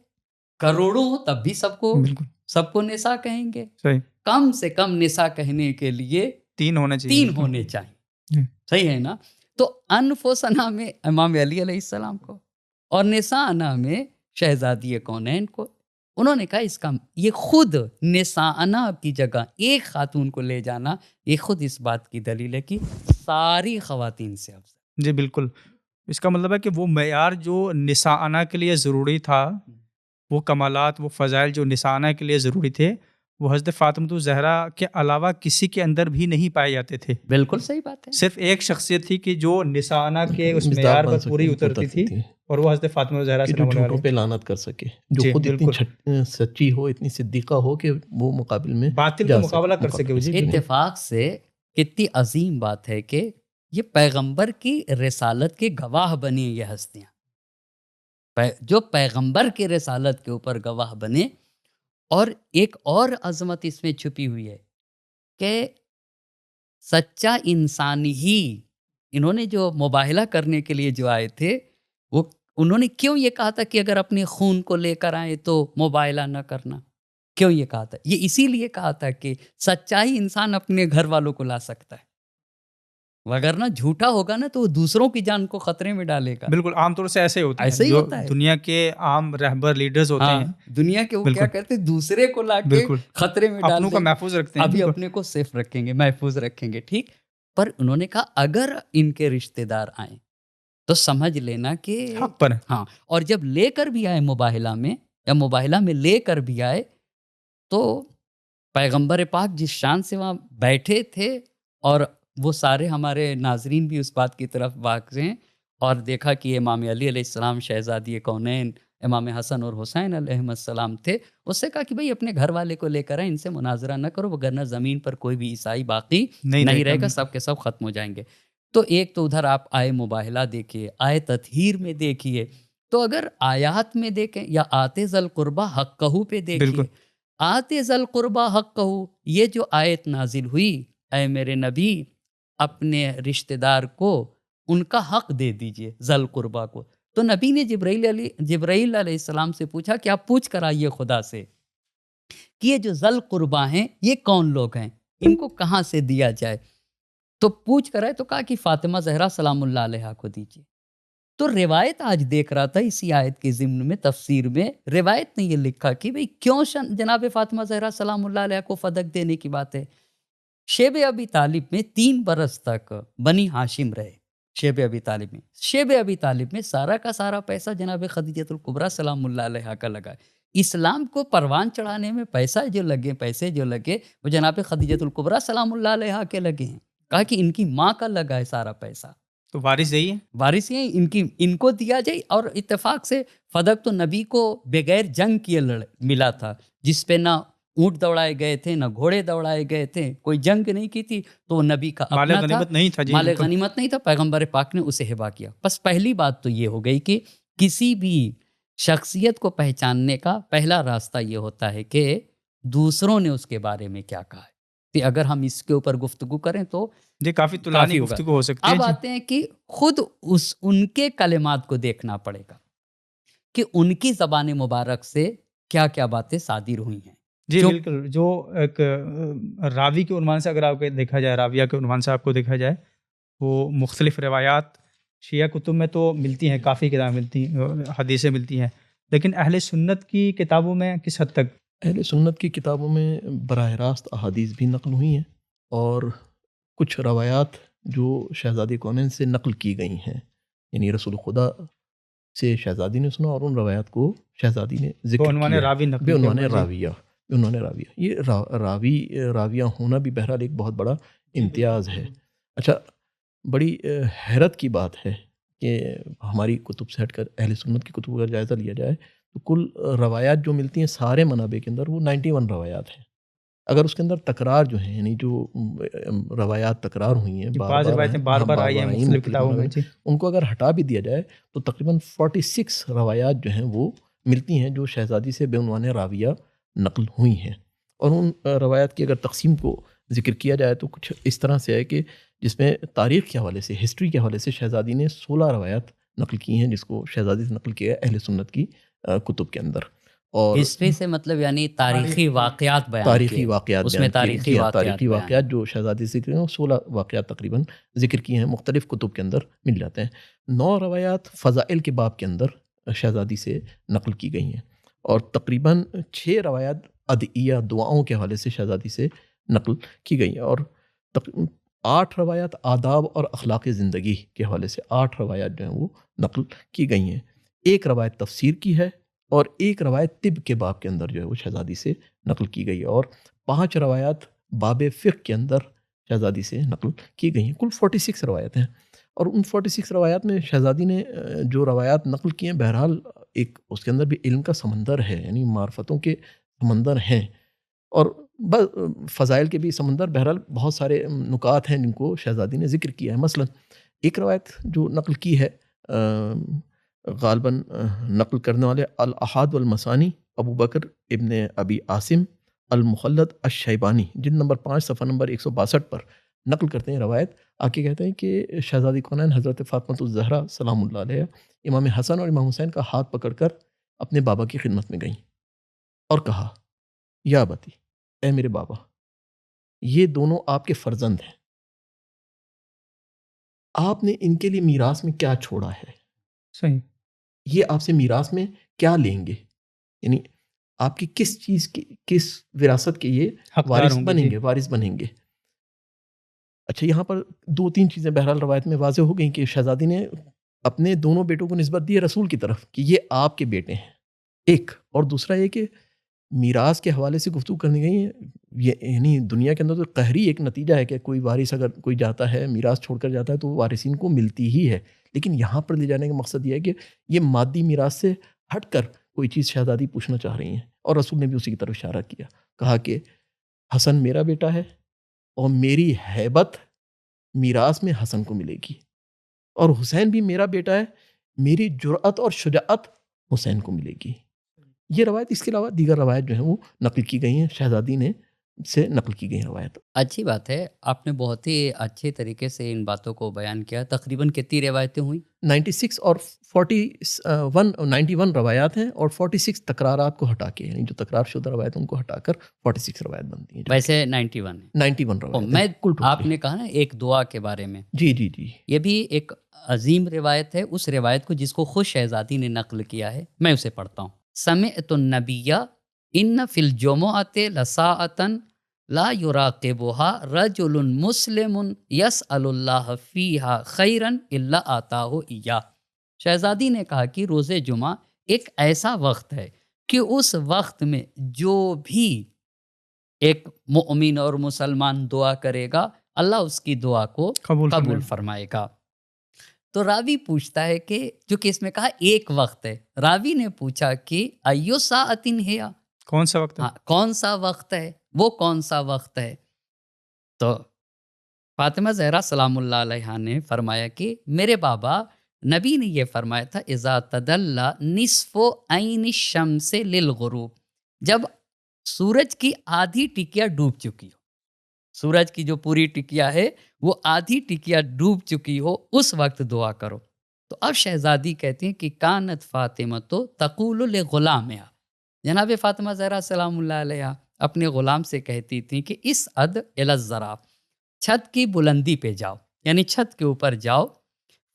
کروڑوں ہو تب بھی بالکل سب کو نساء کہیں گے، صحیح. کم سے کم نساء کہنے کے لیے 3 ہونے چاہیے. 3 بالکل. ہونے چاہیے، جی. صحیح ہے نا؟ تو انفسنا میں امام علی علیہ السلام کو اور نساءنا میں شہزادی کونین کو، انہوں نے کہا اس کا یہ خود نساءنا کی جگہ ایک خاتون کو لے جانا یہ خود اس بات کی دلیل ہے کہ ساری خواتین سے افضل۔ جی بالکل. اس کا مطلب ہے کہ وہ معیار جو نساءنا کے لیے ضروری تھا، وہ کمالات، وہ فضائل جو نساءنا کے لیے ضروری تھے، وہ حضرت فاطمہ الزہرا کے علاوہ کسی کے اندر بھی نہیں پائے جاتے تھے. بالکل صحیح بات ہے، صرف ایک شخصیت تھی کہ جو نساءنا کے اس مصداق معیار بن پر سکتی پوری تھی، اترتی تھی، تھی اور وہ حضرت فاطمہ الزہرا کہ جو سلام اللہ جھوٹوں علیہ. پہ لعنت کر سکے، جو جی خود بالکل. اتنی سچی ہو، اتنی صدیقہ ہو کہ وہ مقابل میں باطل جا کا مقابلہ کر سکے. مقابلہ جی کر سکے۔ اتفاق سے کتنی عظیم بات ہے کہ یہ پیغمبر کی رسالت کے گواہ بنی یہ ہستیاں، جو پیغمبر کی رسالت کے اوپر گواہ بنے۔ اور ایک اور عظمت اس میں چھپی ہوئی ہے کہ سچا انسان ہی، انہوں نے جو مباہلہ کرنے کے لیے جو آئے تھے وہ انہوں نے کیوں یہ کہا تھا کہ اگر اپنے خون کو لے کر آئے تو مباہلہ نہ کرنا، کیوں یہ کہا تھا؟ یہ اسی لیے کہا تھا کہ سچائی انسان اپنے گھر والوں کو لا سکتا ہے، وگرنہ جھوٹا ہوگا نا تو وہ دوسروں کی جان کو خطرے میں ڈالے گا۔ بالکل عام طور سے ایسے ہی ہوتا ہے، ایسے ہی جو ہوتا ہے، دنیا کے عام رہبر لیڈرز ہوتے ہیں دنیا کے وہ بالکل کیا کرتے ہیں، دوسرے کو لا کے بالکل خطرے میں ڈال اپنوں کا دیں گے، محفوظ رکھتے ہیں. ابھی بالکل. اپنے کو سیف رکھیں گے، محفوظ رکھیں گے، ٹھیک۔ پر انہوں نے کہا اگر ان کے رشتہ دار آئیں تو سمجھ لینا کہ حق پر ہے. ہاں، اور جب لے کر بھی آئے مباہلہ میں یا مباہلہ میں لے کر بھی آئے تو پیغمبر پاک جس شان سے وہاں بیٹھے تھے، اور وہ سارے ہمارے ناظرین بھی اس بات کی طرف واقف ہیں، اور دیکھا کہ امام علی علیہ السلام شہزادی کونین امام حسن اور حسین علیہ السلام تھے، اس سے کہا کہ بھئی اپنے گھر والے کو لے کر آئے، ان سے مناظرہ نہ کرو، وگرنہ زمین پر کوئی بھی عیسائی باقی نہیں رہے گا، سب کے سب ختم ہو جائیں گے۔ تو ایک تو ادھر آپ آئے مباہلہ دیکھیے، آئے تطہیر میں دیکھیے، تو اگر آیات میں دیکھیں یا آتے ذی القربہ حقہ پہ دیکھیے، بالکل. آتے ذی القربہ حقہ، یہ جو آیت نازل ہوئی، اے میرے نبی اپنے رشتہ دار کو ان کا حق دے دیجئے، ذی القربہ کو۔ تو نبی نے جبرائیل علیہ السلام سے پوچھا کہ آپ پوچھ کر آئیے خدا سے کہ یہ جو ذی القربہ ہیں یہ کون لوگ ہیں، ان کو کہاں سے دیا جائے؟ تو پوچھ کر آئے تو کہا کہ فاطمہ زہرا سلام اللہ علیہا کو دیجیے۔ تو روایت آج دیکھ رہا تھا اسی آیت کے ضمن میں تفسیر میں، روایت نے یہ لکھا کہ بھئی کیوں جناب فاطمہ زہرا سلام اللہ علیہا کو فدق دینے کی بات ہے؟ شیب ابی طالب میں 3 برس تک بنی ہاشم رہے، شیب ابی طالب میں سارا کا سارا پیسہ جناب خدیجۃ الکبریٰ سلام اللہ علیہا کا لگا، اسلام کو پروان چڑھانے میں پیسے جو لگے وہ جناب خدیجۃ الکبریٰ سلام اللہ علیہا کے لگے ہیں. کہا کہ ان کی ماں کا لگا ہے سارا پیسہ. تو وارث یہی ہے، وارث ہیں ان کو دیا جائے. اور اتفاق سے فدق تو نبی کو بغیر جنگ کیے ملا تھا، جس پہ نہ اونٹ دوڑائے گئے تھے نہ گھوڑے دوڑائے گئے تھے، کوئی جنگ نہیں کی تھی، تو وہ نبی کا مال اپنا تھا، غنیمت نہیں تھا. جی مال بالکل. غنیمت نہیں تھا، پیغمبر پاک نے اسے ہبا کیا. بس پہلی بات تو یہ ہو گئی کہ کسی بھی شخصیت کو پہچاننے کا پہلا راستہ یہ ہوتا ہے کہ دوسروں نے اس کے بارے میں کیا کہا ہے. کہ اگر ہم اس کے اوپر گفتگو کریں تو جی کافی طولانی ہوگا. گفتگو ہو سکتی ہے. اب جی آتے ہیں کہ خود ان کے کلمات کو دیکھنا پڑے گا کہ ان کی زبان مبارک سے کیا کیا باتیں صادر ہوئی ہیں. جی بالکل. جو ایک راوی کے عنوان سے اگر آپ کو دیکھا جائے، راویہ کے عنوان سے آپ کو دیکھا جائے، وہ مختلف روایات شیعہ کتب میں تو ملتی ہیں، کافی کتابیں ملتی ہیں، حدیثیں ملتی ہیں، لیکن اہل سنت کی کتابوں میں کس حد تک؟ اہل سنت کی کتابوں میں براہ راست احادیث بھی نقل ہوئی ہیں، اور کچھ روایات جو شہزادی کونین سے نقل کی گئی ہیں، یعنی رسول خدا سے شہزادی نے سنا اور ان روایات کو شہزادی نے ذکر عنوان کیا راوی نقل بے عنوان کیا. راویہ. یہ راویہ ہونا بھی بہرحال ایک بہت بڑا امتیاز ہے. اچھا، بڑی حیرت کی بات ہے کہ ہماری کتب سے ہٹ کر اہل سنت کی کتب کا جائزہ لیا جائے تو کل روایات جو ملتی ہیں سارے منابع کے اندر وہ 91 روایات ہیں. اگر اس کے اندر تکرار جو ہیں، یعنی جو روایات تکرار ہوئی ہیں، بعض روایتیں بار بار آئی ہیں مختلف کتابوں میں، ان کو اگر ہٹا بھی دیا جائے تو تقریباً 46 روایات جو ہیں وہ ملتی ہیں جو شہزادی سے بے عنوان راویہ نقل ہوئی ہیں. اور ان روایات کی اگر تقسیم کو ذکر کیا جائے تو کچھ اس طرح سے ہے کہ جس میں تاریخ کے حوالے سے، ہسٹری کے حوالے سے شہزادی نے 16 روایات نقل کی ہیں، جس کو شہزادی سے نقل کیا ہے اہل سنت کی کتب کے اندر. اور ہسٹری سے مطلب یعنی تاریخی واقعات بیان تاریخی واقعات اس میں تاریخی واقعات جو شہزادی سے ذکر ہیں، 16 واقعات تقریباً ذکر کیے ہیں، مختلف کتب کے اندر مل جاتے ہیں. 9 روایات فضائل کے باب کے اندر شہزادی سے نقل کی گئی ہیں، اور تقریباً 6 روایات ادعیہ دعاؤں کے حوالے سے شہزادی سے نقل کی گئی ہیں، اور 8 روایات آداب اور اخلاق زندگی کے حوالے سے 8 روایات جو ہیں وہ نقل کی گئی ہیں. 1 روایت تفسیر کی ہے، اور 1 روایت طب کے باب کے اندر جو ہے وہ شہزادی سے نقل کی گئی ہے، اور 5 روایات باب فقہ کے اندر شہزادی سے نقل کی گئی ہیں. کل 46 روایت ہیں، اور ان 46 روایات میں شہزادی نے جو روایات نقل کی ہیں بہرحال ایک اس کے اندر بھی علم کا سمندر ہے، یعنی معرفتوں کے سمندر ہیں، اور فضائل کے بھی سمندر. بہرحال بہت سارے نکات ہیں جن کو شہزادی نے ذکر کیا ہے. مثلا ایک روایت جو نقل کی ہے غالباً نقل کرنے والے الاحاد والمسانی ابو بکر ابن ابی عاصم المخلد الشیبانی، جن نمبر 5 صفحہ نمبر 162 پر نقل کرتے ہیں روایت. آکے کہتے ہیں کہ شہزادی کونین حضرت فاطمۃ الزہرا سلام اللہ علیہ امام حسن اور امام حسین کا ہاتھ پکڑ کر اپنے بابا کی خدمت میں گئیں اور کہا، یا بتی، اے میرے بابا، یہ دونوں آپ کے فرزند ہیں، آپ نے ان کے لیے میراث میں کیا چھوڑا ہے؟ صحیح. یہ آپ سے میراث میں کیا لیں گے؟ یعنی آپ کی کس چیز کی، کس وراثت کے یہ وارث بنیں گے. اچھا، یہاں پر 2-3 چیزیں بہرحال روایت میں واضح ہو گئیں کہ شہزادی نے اپنے دونوں بیٹوں کو نسبت دی رسول کی طرف کہ یہ آپ کے بیٹے ہیں، ایک. اور دوسرا یہ کہ میراث کے حوالے سے گفتگو کرنی گئی ہے. یعنی دنیا کے اندر تو قہری ایک نتیجہ ہے کہ کوئی وارث اگر کوئی جاتا ہے، میراث چھوڑ کر جاتا ہے تو وارثین کو ملتی ہی ہے. لیکن یہاں پر لے جانے کا مقصد یہ ہے کہ یہ مادی میراث سے ہٹ کر کوئی چیز شہزادی پوچھنا چاہ رہی ہیں، اور رسول نے بھی اسی کی طرف اشارہ کیا. کہا کہ حسن میرا بیٹا ہے، اور میری ہیبت میراث میں حسن کو ملے گی، اور حسین بھی میرا بیٹا ہے، میری جرأت اور شجاعت حسین کو ملے گی. یہ روایت، اس کے علاوہ دیگر روایت جو ہیں وہ نقل کی گئی ہیں، شہزادی نے سے نقل کی گئی روایت. اچھی بات ہے، آپ نے بہت ہی اچھے طریقے سے ان باتوں کو بیان کیا. تقریباً کتنی روایتیں ہوئیں؟ 96 اور 91 روایات ہیں، اور 46 تکرارات کو ہٹا کے، یعنی جو تکرار شدہ روایت ان کو ہٹا کر 46 روایت بنتی ہیں. ویسے 91 روایت. میں آپ نے کہا نا ایک دعا کے بارے میں، جی، یہ بھی ایک عظیم روایت ہے. اس روایت کو جس کو خود شہزادی نے نقل کیا ہے، میں اسے پڑھتا ہوں. سمعت النبی ان فی الجمعۃ لساعۃ لا یراقبها رجل مسلم یسأل اللہ فیہا خیرا الا آتاہ ایاہ. شہزادی نے کہا کہ روز جمعہ ایک ایسا وقت ہے کہ اس وقت میں جو بھی ایک مومن اور مسلمان دعا کرے گا اللہ اس کی دعا کو قبول فرمائے گا۔ تو راوی پوچھتا ہے کہ جو کہ اس میں کہا ایک وقت ہے، راوی نے پوچھا کہ ایو ساعتن ہے، کون سا وقت ہے؟ ہاں کون سا وقت ہے، وہ کون سا وقت ہے؟ تو فاطمہ زہرا سلام اللہ علیہا نے فرمایا کہ میرے بابا نبی نے یہ فرمایا تھا اذا تدلی نصف عین الشمس للغروب، جب سورج کی آدھی ٹکیا ڈوب چکی ہو، سورج کی جو پوری ٹکیا ہے وہ آدھی ٹکیا ڈوب چکی ہو، اس وقت دعا کرو۔ تو اب شہزادی کہتی ہیں کہ کانت فاطمہ تو تقول لغلامہا، جناب فاطمہ زہرا سلام اللہ علیہا اپنے غلام سے کہتی تھیں کہ اس عد الی الزراف، چھت کی بلندی پہ جاؤ، یعنی چھت کے اوپر جاؤ،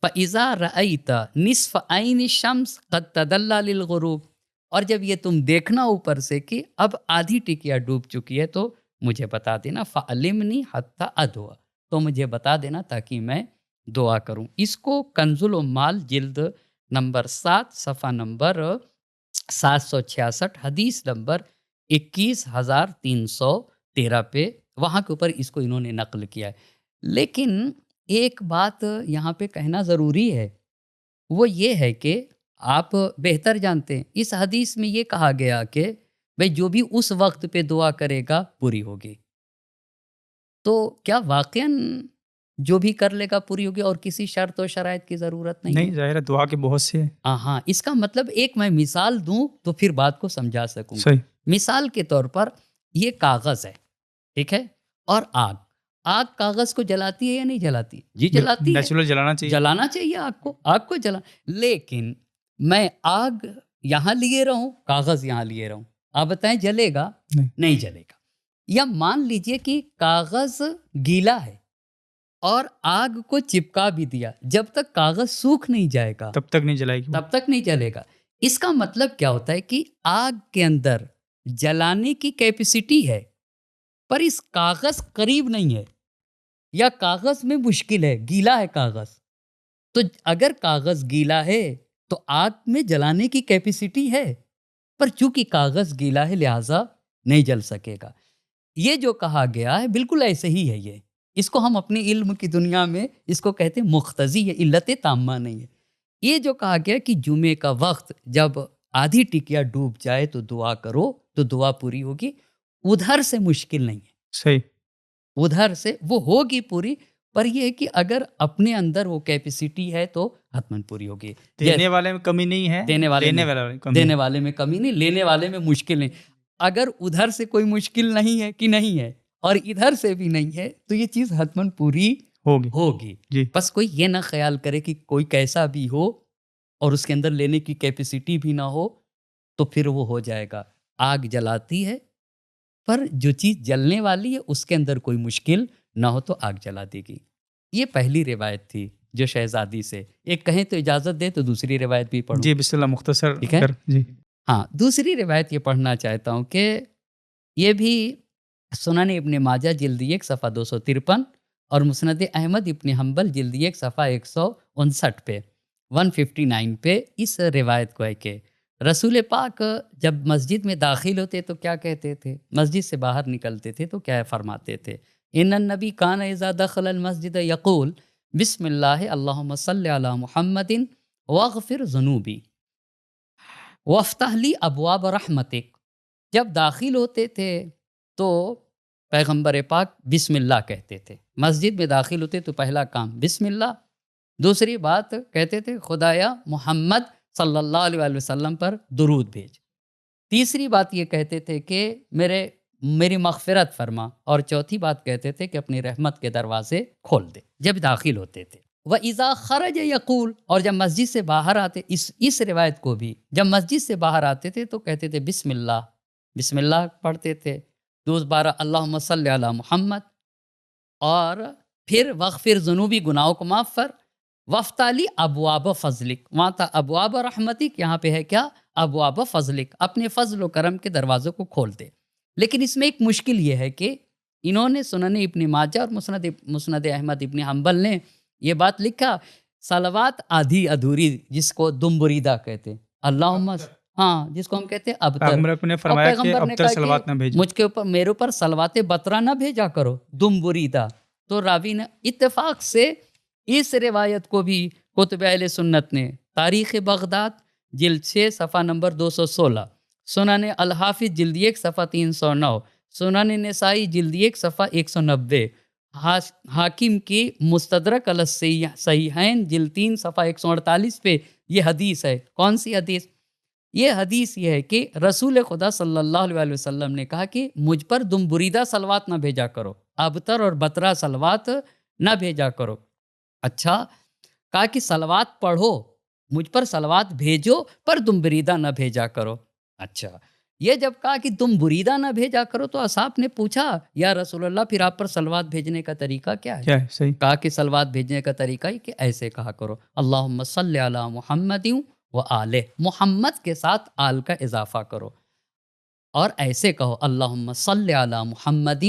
فَإِذَا رَأَيْتَ نِصْفَ عَيْنِ الشَّمْسِ قَدْ تَدَلَّى لِلْغُرُوبِ، اور جب یہ تم دیکھنا اوپر سے کہ اب آدھی ٹکیا ڈوب چکی ہے تو مجھے بتا دینا، فَعَلِمْنِي حَتَّى أَدْعُوَ، تو مجھے بتا دینا تاکہ میں دعا کروں۔ اس کو کنز العمال جلد نمبر 7 صفحہ نمبر 766 حدیث نمبر 21313 پہ وہاں کے اوپر اس کو انہوں نے نقل کیا ہے۔ لیکن ایک بات یہاں پہ کہنا ضروری ہے، وہ یہ ہے کہ آپ بہتر جانتے ہیں اس حدیث میں یہ کہا گیا کہ بھئی جو بھی اس وقت پہ دعا کرے گا پوری ہوگی، تو کیا واقعاً جو بھی کر لے گا پوری ہوگی اور کسی شرط و شرائط کی ضرورت نہیں؟ ظاہر ہے دعا کے بہت سے ہیں۔ ہاں، اس کا مطلب ایک میں مثال دوں تو پھر بات کو سمجھا سکوں۔ صحیح۔ مثال کے طور پر یہ کاغذ ہے، ٹھیک ہے، اور آگ کاغذ کو جلاتی ہے یا نہیں جلاتی؟ جی جلاتی ہے، نیچرل جلانا چاہیے، جلانا چاہیے آگ کو جلا، لیکن میں آگ یہاں لیے رہوں کاغذ یہاں لیے رہوں، آپ بتائیں جلے گا؟ نہیں جلے گا۔ یا مان لیجئے کہ کاغذ گیلا ہے اور آگ کو چپکا بھی دیا، جب تک کاغذ سوکھ نہیں جائے گا تب تک نہیں جلائے گی، تب تک نہیں جلے گا۔ اس کا مطلب کیا ہوتا ہے کہ آگ کے اندر جلانے کی کیپیسٹی ہے پر اس کاغذ قریب نہیں ہے، یا کاغذ میں مشکل ہے، گیلا ہے کاغذ، تو اگر کاغذ گیلا ہے تو آگ میں جلانے کی کیپیسٹی ہے، پر چونکہ کاغذ گیلا ہے لہٰذا نہیں جل سکے گا۔ یہ جو کہا گیا ہے بالکل ایسے ہی ہے، یہ اس کو ہم اپنی علم کی دنیا میں اس کو کہتے ہیں مقتضی، یہ علت تامہ نہیں ہے۔ یہ جو کہا گیا کہ جمعے کا وقت جب آدھی ٹکیا ڈوب جائے تو دعا کرو تو دعا پوری ہوگی، ادھر سے مشکل نہیں ہے، صحیح، ادھر سے وہ ہوگی پوری، پر یہ ہے کہ اگر اپنے اندر وہ کیپیسٹی ہے تو حتماً پوری ہوگی۔ دینے والے میں کمی نہیں ہے، دینے والے میں کمی نہیں، لینے والے میں مشکل نہیں۔ اگر ادھر سے کوئی مشکل نہیں ہے کہ نہیں ہے اور ادھر سے بھی نہیں ہے تو یہ چیز حتماً پوری ہوگی جی۔ بس کوئی یہ نہ خیال کرے کہ کوئی کیسا بھی ہو اور اس کے اندر لینے کی کیپیسٹی بھی نہ ہو تو پھر وہ ہو جائے گا۔ آگ جلاتی ہے پر جو چیز جلنے والی ہے اس کے اندر کوئی مشکل نہ ہو تو آگ جلا دے گی۔ یہ پہلی روایت تھی جو شہزادی سے، ایک کہیں تو اجازت دے تو دوسری روایت بھی پڑھوں؟ جی بسم اللہ، مختصر، ٹھیک ہے جی ہاں۔ دوسری روایت یہ پڑھنا چاہتا ہوں کہ یہ بھی سنن ابن ماجہ جلد 1 صفحہ 253 اور مسند احمد ابن حنبل جلد 1 صفحہ 159 پہ 159 پہ اس روایت کو ہے کہ رسول پاک جب مسجد میں داخل ہوتے تو کیا کہتے تھے، مسجد سے باہر نکلتے تھے تو کیا فرماتے تھے؟ ان النبی کان اذا دخل المسجد یقول بسم اللہ اللہم صلی علی محمد واغفر ذنوبی وافتح لی ابواب رحمتک۔ جب داخل ہوتے تھے تو پیغمبر پاک بسم اللہ کہتے تھے، مسجد میں داخل ہوتے تو پہلا کام بسم اللہ، دوسری بات کہتے تھے خدایا محمد صلی اللہ علیہ وسلم پر درود بھیج، تیسری بات یہ کہتے تھے کہ میری مغفرت فرما، اور چوتھی بات کہتے تھے کہ اپنی رحمت کے دروازے کھول دے جب داخل ہوتے تھے۔ وَإِذَا خَرَجَ يَقُولُ، اور جب مسجد سے باہر آتے، اس روایت کو بھی جب مسجد سے باہر آتے تھے تو کہتے تھے بسم اللہ پڑھتے تھے، دوبارہ اللہم صلی علی محمد، اور پھر وغفر ذنوبی، گناہوں کو معاف کر، وفتح لی ابواب فضلک، وہاں تھا ابواب رحمتک، یہاں پہ ہے کیا؟ ابواب فضلک، اپنے فضل و کرم کے دروازوں کو کھول دے۔ لیکن اس میں ایک مشکل یہ ہے کہ انہوں نے سنن ابن ماجہ اور مسند احمد ابن حنبل نے یہ بات لکھا صلوات آدھی ادھوری، جس کو دم بریدہ کہتے ہیں، ہاں جس کو ہم کہتے ہیں ابتر. پیغمبر اکرم نے اور فرمایا کہ پیغمبر نے ابتر کہا صلوات نہ کہ بھیجیں. مجھ کے اوپر میرے اوپر صلوات بترا نہ بھیجا کرو دم بریدہ. تو راوی نے اتفاق سے اس روایت کو بھی کتب اہل سنت نے تاریخ بغداد جلد 6 صفحہ نمبر 216، سنن الحافظ جلد 1 صفحہ 309، سنن نسائی جلد 1 صفحہ 190، حاکم کی مستدرک علی الصحیحین جلد 3 صفحہ 148 پہ یہ حدیث ہے. کون سی حدیث؟ یہ حدیث یہ ہے کہ رسول خدا صلی اللہ علیہ وسلم نے کہا کہ مجھ پر دم بریدہ صلوات نہ بھیجا کرو، ابتر اور بترا صلوات نہ بھیجا کرو. اچھا، کہا کہ صلوات پڑھو، مجھ پر صلوات بھیجو پر دم بریدہ نہ بھیجا کرو. اچھا، یہ جب کہا کہ تم بریدہ نہ بھیجا کرو تو اصحاب نے پوچھا یا رسول اللہ پھر آپ پر صلوات بھیجنے کا طریقہ کیا ہے؟ کیا ہے؟ صحیح. کہا کہ صلوات بھیجنے کا طریقہ ہی کہ ایسے کہا کرو اللہم صلی علی محمد و آلہ، محمد کے ساتھ آل کا اضافہ کرو اور ایسے کہو اللہم صلی علی محمد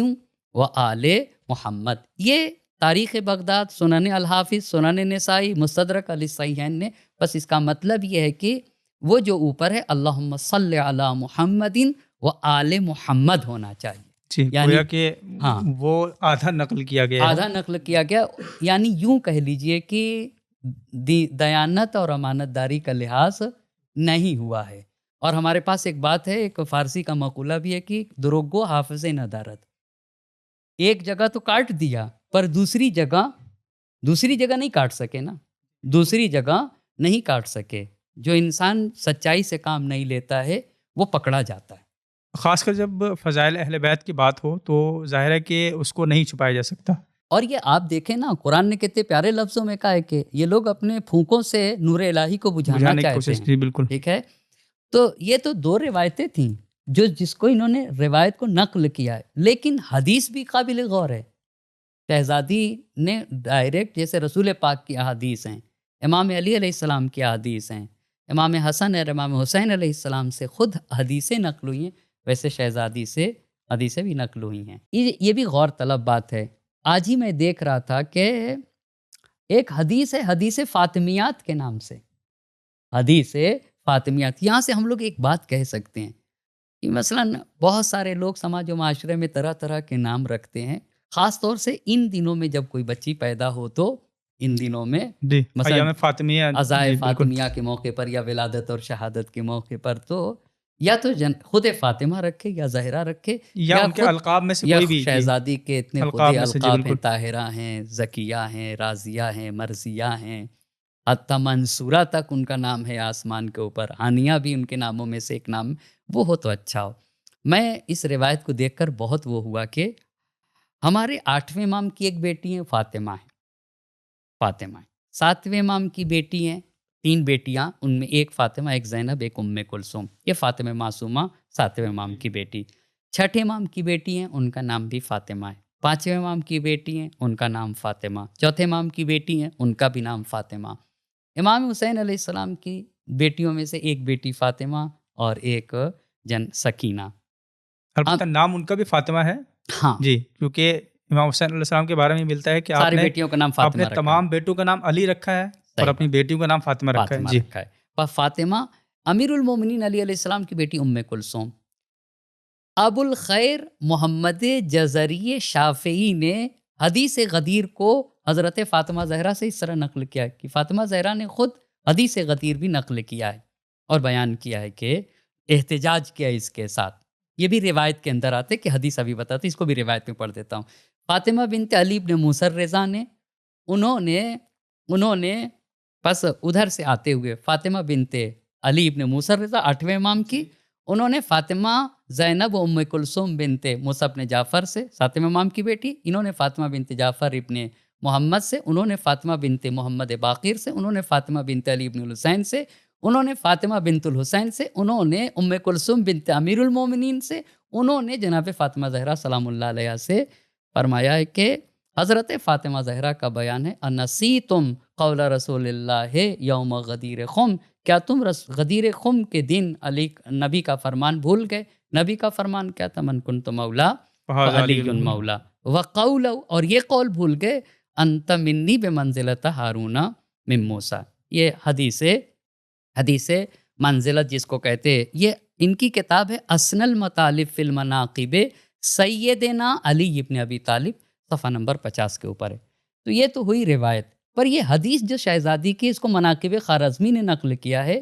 و آل محمد. یہ تاریخ بغداد، سنن الحافظ، سنن نسائی، مستدرک علی الصحیحین نے بس اس کا مطلب یہ ہے کہ وہ جو اوپر ہے اللہم صلی علی محمد و آل محمد ہونا چاہیے. جی، یعنی گویا کہ ہاں وہ آدھا نقل کیا گیا ہے. آدھا نقل کیا گیا، یعنی یوں کہہ لیجئے کہ دیانت اور امانت داری کا لحاظ نہیں ہوا ہے. اور ہمارے پاس ایک بات ہے، ایک فارسی کا مقولہ بھی ہے کہ دروگو حافظ ندارت. ایک جگہ تو کاٹ دیا پر دوسری جگہ نہیں کاٹ سکے نا، دوسری جگہ نہیں کاٹ سکے. جو انسان سچائی سے کام نہیں لیتا ہے وہ پکڑا جاتا ہے. خاص کر جب فضائل اہل بیت کی بات ہو تو ظاہر ہے کہ اس کو نہیں چھپایا جا سکتا. اور یہ آپ دیکھیں نا، قرآن نے کتنے پیارے لفظوں میں کہا ہے کہ یہ لوگ اپنے پھونکوں سے نور الہی کو بجھانا بجھانے کی چاہتے کوشش ہیں. کی. بالکل. ٹھیک ہے، تو یہ تو 2 روایتیں تھیں جس کو انہوں نے روایت کو نقل کیا ہے، لیکن حدیث بھی قابل غور ہے. شہزادی نے ڈائریکٹ جیسے رسول پاک کی احادیث ہیں، امام علی علیہ السلام کی احادیث ہیں، امام حسن اور امام حسین علیہ السلام سے خود حدیثیں نقل ہوئی ہیں، ویسے شہزادی سے حدیثیں بھی نقل ہوئی ہیں. یہ بھی غور طلب بات ہے. آج ہی میں دیکھ رہا تھا کہ ایک حدیث ہے، حدیث فاطمیات کے نام سے، حدیث فاطمیات. یہاں سے ہم لوگ ایک بات کہہ سکتے ہیں کہ مثلاً بہت سارے لوگ سماج و معاشرے میں طرح طرح کے نام رکھتے ہیں، خاص طور سے ان دنوں میں جب کوئی بچی پیدا ہو تو ان دنوں میں جی، مثلا ایام فاطمیہ. عزائے جی، بالکل. فاطمیہ کے موقع پر یا ولادت اور شہادت کے موقع پر تو یا تو خود فاطمہ رکھے یا زہرا رکھے یا ان کے خود القاب میں سے یا کوئی بھی. جی. شہزادی کے اتنے خود القاب میں سے. جی، القاب ہیں، بالکل. طاہرہ ہیں، زکیہ ہیں، راضیہ ہیں، مرضیہ ہیں، حتیٰ منصورہ تک ان کا نام ہے آسمان کے اوپر. ہانیہ بھی ان کے ناموں میں سے ایک نام، وہ ہو تو اچھا ہو. میں اس روایت کو دیکھ کر بہت وہ ہوا کہ ہمارے 8ویں امام کی ایک بیٹی ہیں فاطمہ ہے، 7ویں امام کی بیٹی ہیں، 3 بیٹیاں، ان میں ایک فاطمہ، ایک زینب، ایک ام کلثوم. یہ فاطمہ معصومہ 7ویں امام کی بیٹی. 6 امام کی بیٹی ہیں، ان کا نام بھی فاطمہ ہے. 5ویں امام کی بیٹی ہیں، ان کا نام فاطمہ. 4تھے امام کی بیٹی ہیں، ان کا بھی نام فاطمہ. امام حسین علیہ السلام کی بیٹیوں میں سے ایک بیٹی فاطمہ اور ایک سکینہ. البتہ نام ان کا بھی فاطمہ ہے. ہاں جی، کیونکہ امام حسین علیہ السلام کے بارے میں ملتا ہے کہ آپ ساری نے بیٹیوں کا نام فاطمہ اپنے رکھا تمام بیٹوں کا نام علی رکھا ہے اور اپنی بیٹیوں کا نام فاطمہ رکھا ہے. جی، رکھا ہے. فاطمہ. امیر المومنین علی علیہ السلام کی بیٹی ام کلثوم. ابو الخیر محمد جزری شافعی نے حدیث غدیر کو حضرت فاطمہ زہرا سے اس طرح نقل کیا ہے کہ فاطمہ زہرا نے خود حدیث غدیر بھی نقل کیا ہے اور بیان کیا ہے کہ احتجاج کیا اس کے ساتھ. یہ بھی روایت کے اندر آتے کہ حدیث ابھی بتاتے، اس کو بھی روایت میں پڑھ دیتا ہوں. فاطمہ بنت علی بن موسیٰ رضا نے انہوں نے پس ادھر سے آتے ہوئے فاطمہ بنت علی بن موسیٰ رضا 8ویں امام کی، انہوں نے فاطمہ زینب و ام کلثوم بنت موسیٰ بن جعفر سے 7ویں امام کی بیٹی، انہوں نے فاطمہ بنت جعفر ابن محمد سے، انہوں نے فاطمہ بنت محمد باقر سے، انہوں نے فاطمہ بنت علی بن الحسین سے، انہوں نے فاطمہ بنت الحسین سے، انہوں نے ام کلثوم بنت امیر المومنین سے، انہوں نے جناب فاطمہ زہرا سلام اللہ علیہ سے فرمایا ہے کہ حضرت فاطمہ زہرا کا بیان ہے انسیتم قول رسول اللہ یوم غدیر خم، کیا تم غدیر خم کے دن علی نبی کا فرمان بھول گئے؟ نبی کا فرمان کیا تھا؟ من کنت مولا علی مولا وقول، اور یہ قول بھول گئے انت منی بمنزلۃ ہارون من موسیٰ. یہ حدیث منزلت جس کو کہتے ہیں، یہ ان کی کتاب ہے اسن المطالب فی المناقب سیدنا علی ابن ابی طالب، صفحہ نمبر 50 کے اوپر ہے۔ تو یہ تو ہوئی روایت، پر یہ حدیث جو شہزادی کی، اس کو مناقب خوارزمی نے نقل کیا ہے،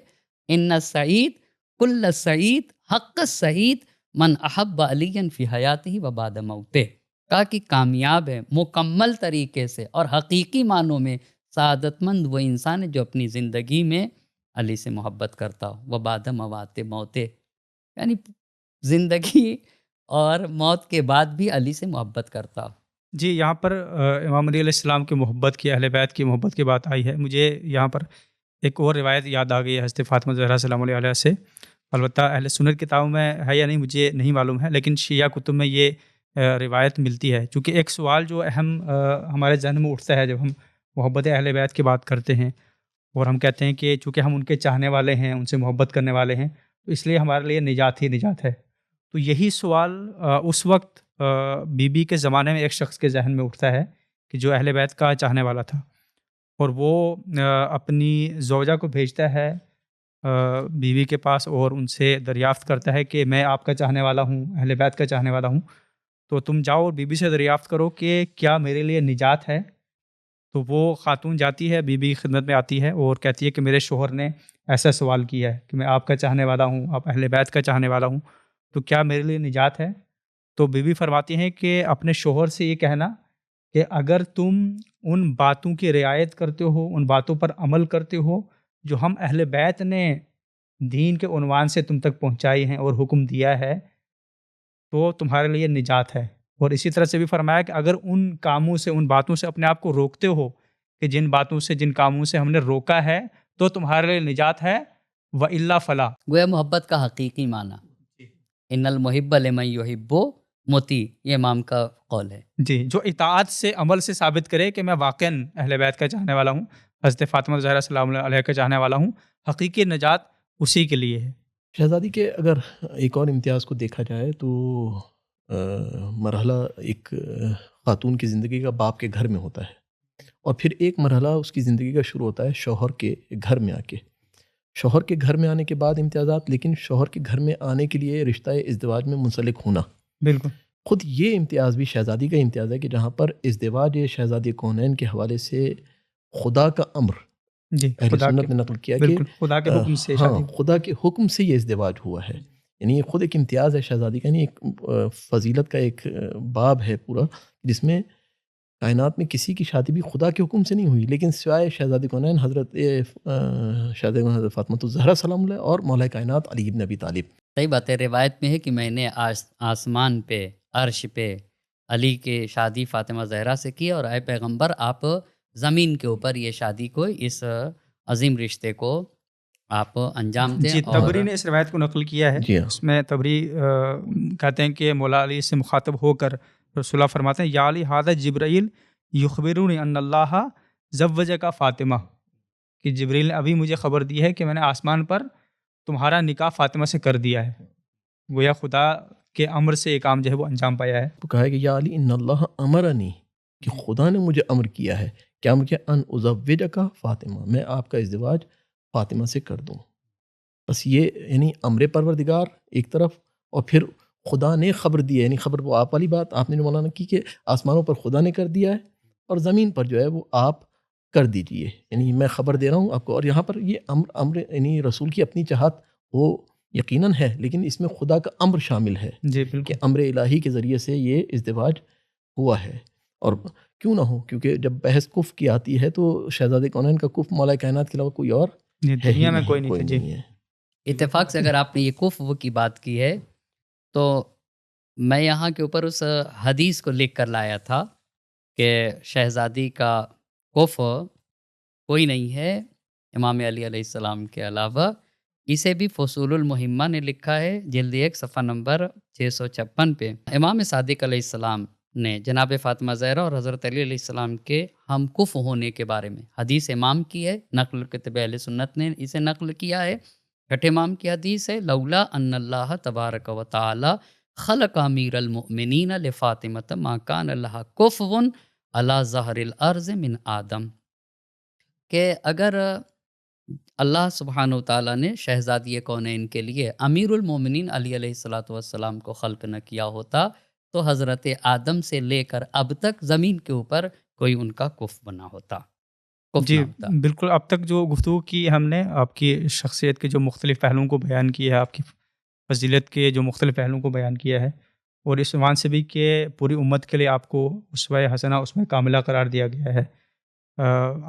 ان السعید کل سعید حق السعید من احب علی فی حیاتہ و بعد موتہ، کہا کہ کامیاب ہے مکمل طریقے سے اور حقیقی معنوں میں سعادت مند وہ انسان ہے جو اپنی زندگی میں علی سے محبت کرتا ہو، و بعد موات موتے، یعنی زندگی اور موت کے بعد بھی علی سے محبت کرتا ہو۔ جی، یہاں پر امام علی علیہ السلام کی محبت کی، اہل بیت کی محبت کی بات آئی ہے، مجھے یہاں پر ایک اور روایت یاد آ گئی ہے حضرت فاطمہ زہرا سلام اللہ علیہ سے۔ البتہ اہل سنت کتابوں میں ہے یا نہیں مجھے نہیں معلوم ہے، لیکن شیعہ کتب میں یہ روایت ملتی ہے، چونکہ ایک سوال جو اہم ہمارے ذہن میں اٹھتا ہے جب ہم محبت اہل بیت کی بات کرتے ہیں اور ہم کہتے ہیں کہ چونکہ ہم ان کے چاہنے والے ہیں، ان سے محبت کرنے والے ہیں، تو اس لیے ہمارے لیے نجات ہی نجات ہے۔ تو یہی سوال اس وقت بی بی کے زمانے میں ایک شخص کے ذہن میں اٹھتا ہے کہ جو اہل بیت کا چاہنے والا تھا، اور وہ اپنی زوجہ کو بھیجتا ہے بی بی کے پاس اور ان سے دریافت کرتا ہے کہ میں آپ کا چاہنے والا ہوں، اہل بیت کا چاہنے والا ہوں، تو تم جاؤ اور بی بی سے دریافت کرو کہ کیا میرے لیے نجات ہے۔ تو وہ خاتون جاتی ہے، بی بی کی خدمت میں آتی ہے اور کہتی ہے کہ میرے شوہر نے ایسا سوال کیا ہے کہ میں آپ کا چاہنے والا ہوں، آپ اہل بیت کا چاہنے والا ہوں، تو کیا میرے لیے نجات ہے؟ تو بی بی فرماتی ہیں کہ اپنے شوہر سے یہ کہنا کہ اگر تم ان باتوں کی رعایت کرتے ہو، ان باتوں پر عمل کرتے ہو جو ہم اہل بیت نے دین کے عنوان سے تم تک پہنچائی ہیں اور حکم دیا ہے، تو تمہارے لیے نجات ہے۔ اور اسی طرح سے بھی فرمایا کہ اگر ان کاموں سے، ان باتوں سے اپنے آپ کو روکتے ہو کہ جن باتوں سے، جن کاموں سے ہم نے روکا ہے، تو تمہارے لیے نجات ہے، وَإِلَّا فَلَا۔ گویا محبت کا حقیقی معنی، ان المحب لمن یحب مطیع، یہ امام کا قول ہے۔ جی، جو اطاعت سے، عمل سے ثابت کرے کہ میں واقعاً اہل بیت کا چاہنے والا ہوں، حضرت فاطمہ زہرا سلام اللہ علیہ کا چاہنے والا ہوں، حقیقی نجات اسی کے لیے ہے۔ شہزادی کے اگر ایک اور امتیاز کو دیکھا جائے تو مرحلہ ایک خاتون کی زندگی کا باپ کے گھر میں ہوتا ہے، اور پھر ایک مرحلہ اس کی زندگی کا شروع ہوتا ہے شوہر کے گھر میں آ کے۔ شوہر کے گھر میں آنے کے بعد امتیازات، لیکن شوہر کے گھر میں آنے کے لیے رشتہ ازدواج میں منسلک ہونا، بالکل خود یہ امتیاز بھی شہزادی کا امتیاز ہے کہ جہاں پر ازدواج شہزادی کونین کے حوالے سے خدا کا امر جی، اہل خدا سنت کے، نے نقل کیا کہ بالکل خدا کے حکم سے شادی۔ خدا کے حکم سے یہ ازدواج ہوا ہے، یعنی یہ خود ایک امتیاز ہے شہزادی کا، یعنی ایک فضیلت کا ایک باب ہے پورا، جس میں کائنات میں کسی کی شادی بھی خدا کے حکم سے نہیں ہوئی، لیکن سوائے شہزادی کونین حضرت شہزادی کونین حضرت فاطمہ الزہرا سلام اللہ اور مولا کائنات علی ابن ابی طالب۔ صحیح بات ہے، روایت میں ہے کہ میں نے آسمان پہ، عرش پہ علی کے شادی فاطمہ زہرا سے کی، اور اے پیغمبر آپ زمین کے اوپر یہ شادی کو، اس عظیم رشتے کو آپ انجام دیں۔ جی، اور تبری نے اس روایت کو نقل کیا ہے، جی ہاں، اس میں تبری کہتے ہیں کہ مولا علی سے مخاطب ہو کر رسول اللہ فرماتے ہیں یا علی ھذا جبرائیل یخبرونی ان اللہ زوجک فاطمہ، کہ جبریل نے ابھی مجھے خبر دی ہے کہ میں نے آسمان پر تمہارا نکاح فاطمہ سے کر دیا ہے۔ گویا خدا کے امر سے یہ کام جو ہے وہ انجام پایا ہے۔ تو کہا ہے کہ یا علی ان اللہ امرنی، کہ خدا نے مجھے امر کیا ہے، کیا مجھے ان ازوجک فاطمہ، میں آپ کا ازدواج فاطمہ سے کر دوں۔ بس یہ یعنی امر پروردگار ایک طرف، اور پھر خدا نے خبر دی ہے، یعنی خبر وہ آپ والی بات آپ نے جو مولانا کی کہ آسمانوں پر خدا نے کر دیا ہے، اور زمین پر جو ہے وہ آپ کر دیجئے، یعنی میں خبر دے رہا ہوں آپ کو۔ اور یہاں پر یہ امر یعنی رسول کی اپنی چاہت وہ یقیناً ہے، لیکن اس میں خدا کا امر شامل ہے جی کہ بالکل، امر الہی کے ذریعے سے یہ ازدواج ہوا ہے۔ اور کیوں نہ ہو، کیونکہ جب بحث کف کی آتی ہے تو شہزادے کونین کا کف مولا کائنات کے علاوہ کوئی اور جی ہے ہی دنیا میں نہیں، کوئی نہیں تھا۔ جی ہے۔ اتفاق سے اگر آپ نے یہ کفو کی بات کی ہے، تو میں یہاں کے اوپر اس حدیث کو لکھ کر لایا تھا کہ شہزادی کا کف کوئی نہیں ہے امام علی علیہ السلام کے علاوہ۔ اسے بھی فصول المہمہ نے لکھا ہے، جلد 1 صفحہ نمبر 656 پہ۔ امام صادق علیہ السلام نے جناب فاطمہ زہرا اور حضرت علی علیہ السلام کے ہم کف ہونے کے بارے میں حدیث امام کی ہے، نقل کتب اہل سنت نے اسے نقل کیا ہے۔ چھٹے امام کی حدیث ہے، لولا ان اللہ تبارک و تعالی خلق امیر المؤمنین لفاطمۃ ما کان لها کفو علی ظہر الارض من آدم، کہ اگر اللہ سبحانہ و تعالیٰ نے شہزادی کونین کے لیے امیر المومنین علی علیہ الصلاۃ والسلام کو خلق نہ کیا ہوتا تو حضرت آدم سے لے کر اب تک زمین کے اوپر کوئی ان کا کف بنا ہوتا، کف نہ جی ہوتا۔ بالکل، اب تک جو گفتگو کی ہم نے آپ کی شخصیت کے جو مختلف پہلوؤں کو بیان کیا ہے، آپ کی فضیلت کے جو مختلف پہلوؤں کو بیان کیا ہے، اور اس عنوان سے بھی کہ پوری امت کے لیے آپ کو اسوہ حسنہ اسوہ کاملہ قرار دیا گیا ہے،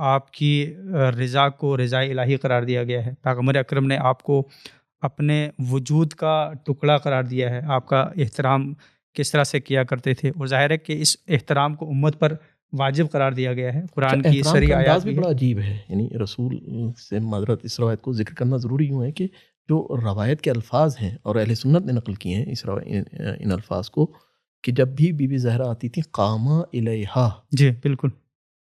آپ کی رضا کو رضا الہی قرار دیا گیا ہے، پیغمبر اکرم نے آپ کو اپنے وجود کا ٹکڑا قرار دیا ہے، آپ کا احترام کس طرح سے کیا کرتے تھے، اور ظاہر ہے کہ اس احترام کو امت پر واجب قرار دیا گیا ہے، اچھا، قرآن کی احترام صریح کا آیات انداز بھی بھی ہے۔ بڑا عجیب ہے، یعنی رسول سے معذرت اس روایت کو ذکر کرنا ضروری یوں ہے کہ جو روایت کے الفاظ ہیں اور اہل سنت نے نقل کیے ہیں ان الفاظ کو، کہ جب بھی بی بی زہرا آتی تھی قاما الیہا جی بالکل،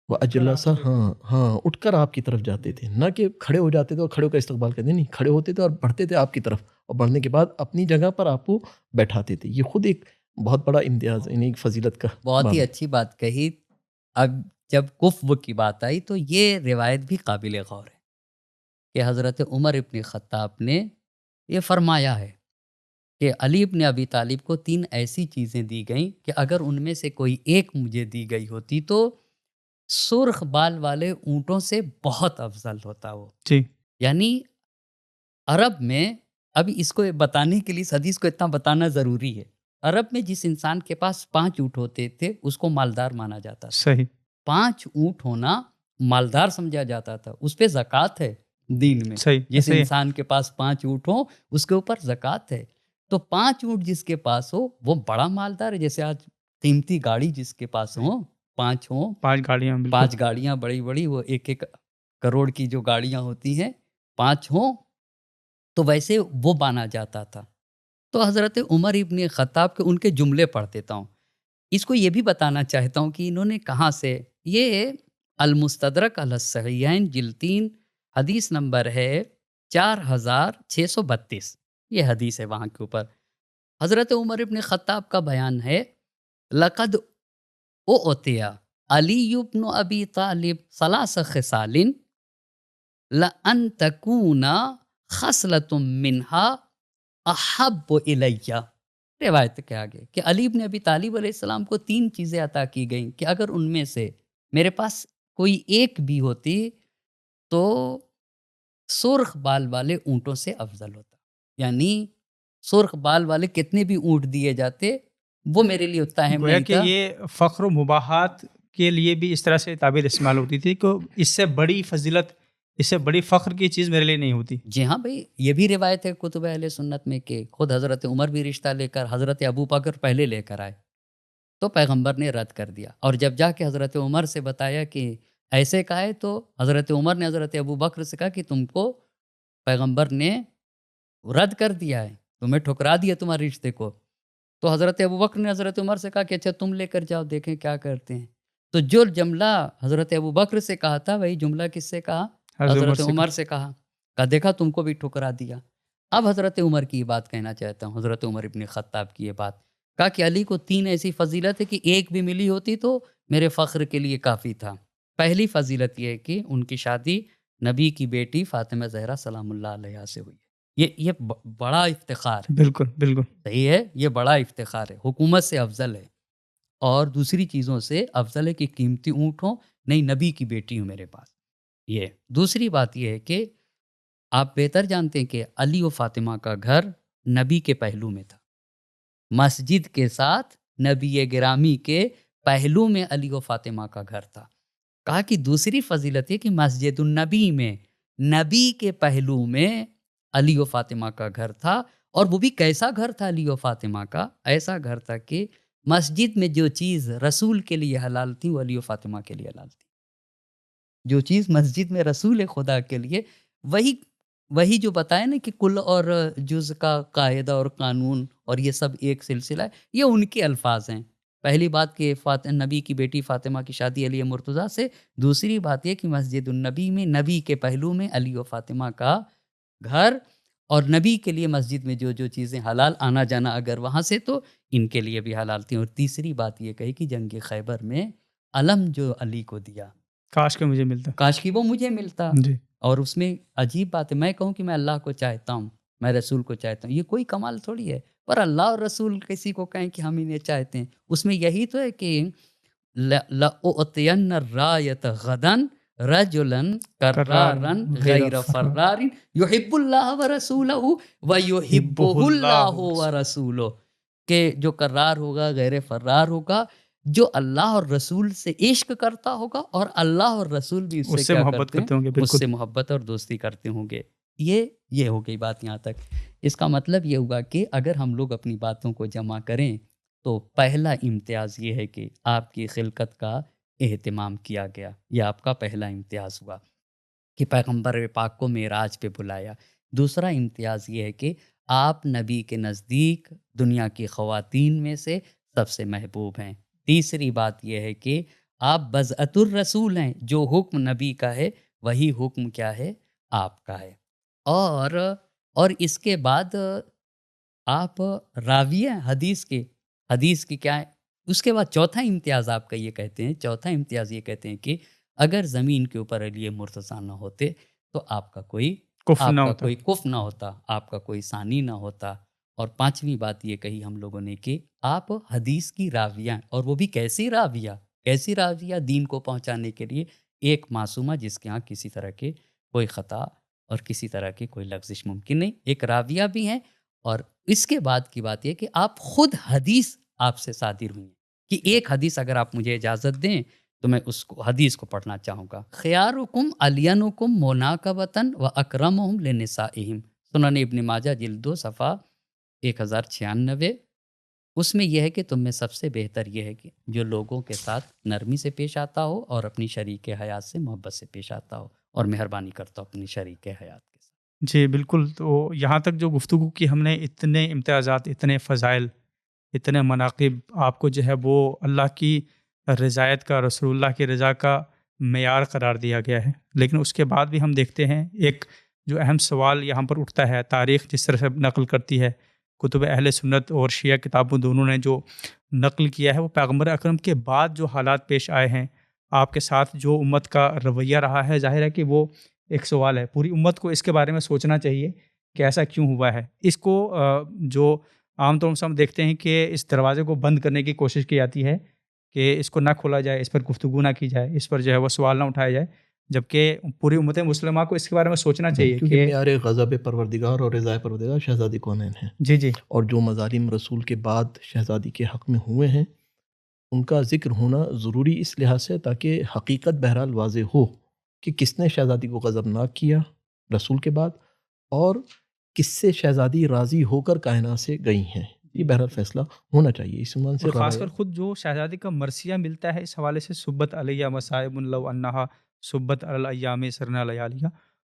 و اجلسا، ہاں ہاں، اٹھ کر آپ کی طرف جاتے تھے، نہ کہ کھڑے ہو جاتے تھے اور کھڑے ہو کر استقبال کرتے، نہیں، کھڑے ہوتے تھے اور بڑھتے تھے آپ کی طرف، اور بڑھنے کے بعد اپنی جگہ پر آپ کو بیٹھاتے تھے۔ یہ خود ایک بہت بڑا امتیاز، یعنی ایک فضیلت کا بہت باب ہی ہے۔ اچھی بات کہی۔ اب جب کفو کی بات آئی تو یہ روایت بھی قابل غور ہے کہ حضرت عمر ابن خطاب نے یہ فرمایا ہے کہ علی ابن ابی طالب کو 3 ایسی چیزیں دی گئیں کہ اگر ان میں سے کوئی ایک مجھے دی گئی ہوتی تو سرخ بال والے اونٹوں سے بہت افضل ہوتا وہ۔ جی یعنی عرب میں، ابھی اس کو بتانے کے لیے اس حدیث کو اتنا بتانا ضروری ہے، عرب میں جس انسان کے پاس 5 اونٹ ہوتے تھے اس کو مالدار مانا جاتا تھا۔ صحیح، 5 اونٹ ہونا مالدار سمجھا جاتا تھا، اس پہ زکوٰۃ ہے دین میں۔ صحیح، جس ایسے ہی انسان کے پاس 5 اونٹ ہوں اس کے اوپر زکوٰۃ ہے۔ تو 5 اونٹ جس کے پاس ہو وہ بڑا مالدار ہے، جیسے آج قیمتی گاڑی جس کے پاس ہوں، 5 ہوں، 5 گاڑیاں، بالکل 5 گاڑیاں بڑی بڑی، وہ 1 کروڑ کی جو گاڑیاں ہوتی ہیں، 5 ہوں تو ویسے وہ مانا جاتا تھا۔ تو حضرت عمر ابن خطاب کے ان کے جملے پڑھ دیتا ہوں۔ اس کو یہ بھی بتانا چاہتا ہوں کہ انہوں نے کہاں سے، یہ المستدرک علی الصحیحین جلد 3 حدیث نمبر ہے 4632، یہ حدیث ہے وہاں کے اوپر۔ حضرت عمر ابن خطاب کا بیان ہے، لقد اعطی علی بن ابی طالب 3 خصال لأن تکون خصلۃ منها احب الی۔ روایت کے آگے کہ علی بن ابی طالب علیہ السلام کو 3 چیزیں عطا کی گئیں کہ اگر ان میں سے میرے پاس کوئی ایک بھی ہوتی تو سرخ بال والے اونٹوں سے افضل ہوتا۔ یعنی سرخ بال والے کتنے بھی اونٹ دیے جاتے وہ میرے لیے اتنا اہم گویا نہیں کہ تھا۔ یہ فخر و مباحات کے لیے بھی اس طرح سے تعبیر استعمال ہوتی تھی کہ اس سے بڑی فضیلت، اس سے بڑی فخر کی چیز میرے لیے نہیں ہوتی۔ جی ہاں بھائی، یہ بھی روایت ہے کتب اہل سنت میں کہ خود حضرت عمر بھی رشتہ لے کر، حضرت ابو بکر پہلے لے کر آئے تو پیغمبر نے رد کر دیا، اور جب جا کے حضرت عمر سے بتایا کہ ایسے کہا ہے تو حضرت عمر نے حضرت ابو بکر سے کہا کہ تم کو پیغمبر نے رد کر دیا ہے، تمہیں ٹھکرا دیا تمہارے رشتے کو۔ تو حضرت ابو بکر نے حضرت عمر سے کہا کہ اچھا تم لے کر جاؤ، دیکھیں کیا کرتے ہیں۔ تو جو جملہ حضرت ابو بکر سے کہا تھا وہی جملہ کس سے کہا؟ حضرت عمر سے کہا دیکھا تم کو بھی ٹھکرا دیا۔ اب حضرت عمر کی یہ بات کہنا چاہتا ہوں، حضرت عمر ابن خطاب کی یہ بات، کہا کہ علی کو 3 ایسی فضیلت ہے کہ ایک بھی ملی ہوتی تو میرے فخر کے لیے کافی تھا۔ پہلی فضیلت یہ ہے کہ ان کی شادی نبی کی بیٹی فاطمہ زہرا سلام اللہ علیہا سے ہوئی ہے۔ یہ بڑا افتخار ہے، بالکل بالکل صحیح ہے، یہ بڑا افتخار ہے، حکومت سے افضل ہے اور دوسری چیزوں سے افضل ہے کہ قیمتی اونٹ ہوں، نہیں نبی کی بیٹی ہوں میرے پاس۔ یہ دوسری بات یہ ہے کہ آپ بہتر جانتے ہیں کہ علی و فاطمہ کا گھر نبی کے پہلو میں تھا، مسجد کے ساتھ نبی گرامی کے پہلو میں علی و فاطمہ کا گھر تھا۔ کہا کہ دوسری فضیلت ہے کہ مسجد النبی میں نبی کے پہلو میں علی و فاطمہ کا گھر تھا، اور وہ بھی کیسا گھر تھا علی و فاطمہ کا؟ ایسا گھر تھا کہ مسجد میں جو چیز رسول کے لیے حلال تھی وہ علی و فاطمہ کے لیے حلال تھی۔ جو چیز مسجد میں رسول خدا کے لیے، وہی جو بتایا نا کہ کل اور جز کا قاعدہ اور قانون اور یہ سب ایک سلسلہ ہے، یہ ان کے الفاظ ہیں۔ پہلی بات کہ نبی کی بیٹی فاطمہ کی شادی علی مرتضیٰ سے، دوسری بات یہ کہ مسجد النبی میں نبی کے پہلو میں علی و فاطمہ کا گھر، اور نبی کے لیے مسجد میں جو جو چیزیں حلال، آنا جانا اگر وہاں سے تو ان کے لیے بھی حلال تھیں۔ اور تیسری بات یہ کہی کہ جنگ خیبر میں علم جو علی کو دیا، کاش کہ مجھے ملتا۔ کاش کہ وہ مجھے ملتا، جی اور اس میں عجیب بات ہے، میں کہوں کہ میں اللہ کو چاہتا ہوں، میں رسول کو چاہتا ہوں، یہ کوئی کمال تھوڑی ہے، پر اللہ اور رسول کسی کو کہیں کہ ہم انہیں چاہتے ہیں، اس میں یہی تو ہے کہ لَأُعْطِيَنَّ الرَّایَةَ غَدًا رَجُلًا کرارن كَرَّارًا غیر غَيْرَ فَرَّارٍ يُحِبُّ اللَّهَ وَرَسُولَهُ وَيُحِبُّهُ اللَّهُ وَرَسُولُهُ، کہ جو کرار ہوگا، غیر فرار ہوگا، جو اللہ اور رسول سے عشق کرتا ہوگا، اور اللہ اور رسول بھی اس اس سے سے کیا محبت کرتے ہیں، کرتے ہوں گے، اس بالکل. سے محبت اور دوستی کرتے ہوں گے. یہ ہو گئی بات یہاں تک. اس کا مطلب یہ ہوگا کہ اگر ہم لوگ اپنی باتوں کو جمع کریں تو پہلا امتیاز یہ ہے کہ آپ کی خلقت کا اہتمام کیا گیا. یہ آپ کا پہلا امتیاز ہوا کہ پیغمبر پاک کو معراج پہ بلایا. دوسرا امتیاز یہ ہے کہ آپ نبی کے نزدیک دنیا کی خواتین میں سے سب سے محبوب ہیں. تیسری بات یہ ہے کہ آپ بضعت الرسول ہیں، جو حکم نبی کا ہے وہی حکم کیا ہے، آپ کا ہے. اور اس کے بعد آپ راوی ہیں حدیث کی کیا ہے. اس کے بعد چوتھا امتیاز آپ کا یہ کہتے ہیں کہ اگر زمین کے اوپر علی مرتضیٰ نہ ہوتے تو آپ کا کوئی کفر نہ ہوتا. کف نہ ہوتا، آپ کا کوئی ثانی نہ ہوتا. اور پانچویں بات یہ کہی ہم لوگوں نے کہ آپ حدیث کی راویہ ہیں، اور وہ بھی کیسی راویہ دین کو پہنچانے کے لیے ایک معصومہ جس کے ہاں کسی طرح کے کوئی خطا اور کسی طرح کی کوئی لغزش ممکن نہیں، ایک راویہ بھی ہیں. اور اس کے بعد کی بات یہ کہ آپ خود حدیث آپ سے صادر ہوئی ہیں کہ ایک حدیث اگر آپ مجھے اجازت دیں تو میں اس کو حدیث کو پڑھنا چاہوں گا. خیارکم الینکم مناکبۃ و اکرمہم لنسائہم، سنن ابن ماجہ جلد 2 صفحہ 1096. اس میں یہ ہے کہ تم میں سب سے بہتر یہ ہے کہ جو لوگوں کے ساتھ نرمی سے پیش آتا ہو اور اپنی شریک حیات سے محبت سے پیش آتا ہو اور مہربانی کرتا ہو اپنی شریک حیات کے ساتھ. جی بالکل. تو یہاں تک جو گفتگو کی ہم نے، اتنے امتیازات، اتنے فضائل، اتنے مناقب آپ کو جو ہے وہ اللہ کی رضایت کا، رسول اللہ کی رضا کا معیار قرار دیا گیا ہے. لیکن اس کے بعد بھی ہم دیکھتے ہیں ایک جو اہم سوال یہاں پر اٹھتا ہے. تاریخ جس طرح سے نقل کرتی ہے، کتب اہل سنت اور شیعہ کتابوں دونوں نے جو نقل کیا ہے، وہ پیغمبر اکرم کے بعد جو حالات پیش آئے ہیں، آپ کے ساتھ جو امت کا رویہ رہا ہے، ظاہر ہے کہ وہ ایک سوال ہے. پوری امت کو اس کے بارے میں سوچنا چاہیے کہ ایسا کیوں ہوا ہے. اس کو جو عام طور سے ہم دیکھتے ہیں کہ اس دروازے کو بند کرنے کی کوشش کی جاتی ہے کہ اس کو نہ کھولا جائے، اس پر گفتگو نہ کی جائے، اس پر جو ہے وہ سوال نہ اٹھایا جائے، جبکہ پوری امت مسلمہ کو اس کے بارے میں سوچنا چاہیے کیونکہ معیار غضب پروردگار اور رضا پروردگار شہزادی کونین ہیں. جی اور جو مظالم رسول کے بعد شہزادی کے حق میں ہوئے ہیں ان کا ذکر ہونا ضروری اس لحاظ سے تاکہ حقیقت بہرحال واضح ہو کہ کس نے شہزادی کو غضبناک کیا رسول کے بعد، اور کس سے شہزادی راضی ہو کر کائنات سے گئی ہیں. یہ بہرحال فیصلہ ہونا چاہیے اس عنوان سے. اور خاص کر خود جو شہزادی کا مرثیہ ملتا ہے اس حوالے سے، سبت علیہ مصائب لو انہا سبت الایام سرنا لیالیہ،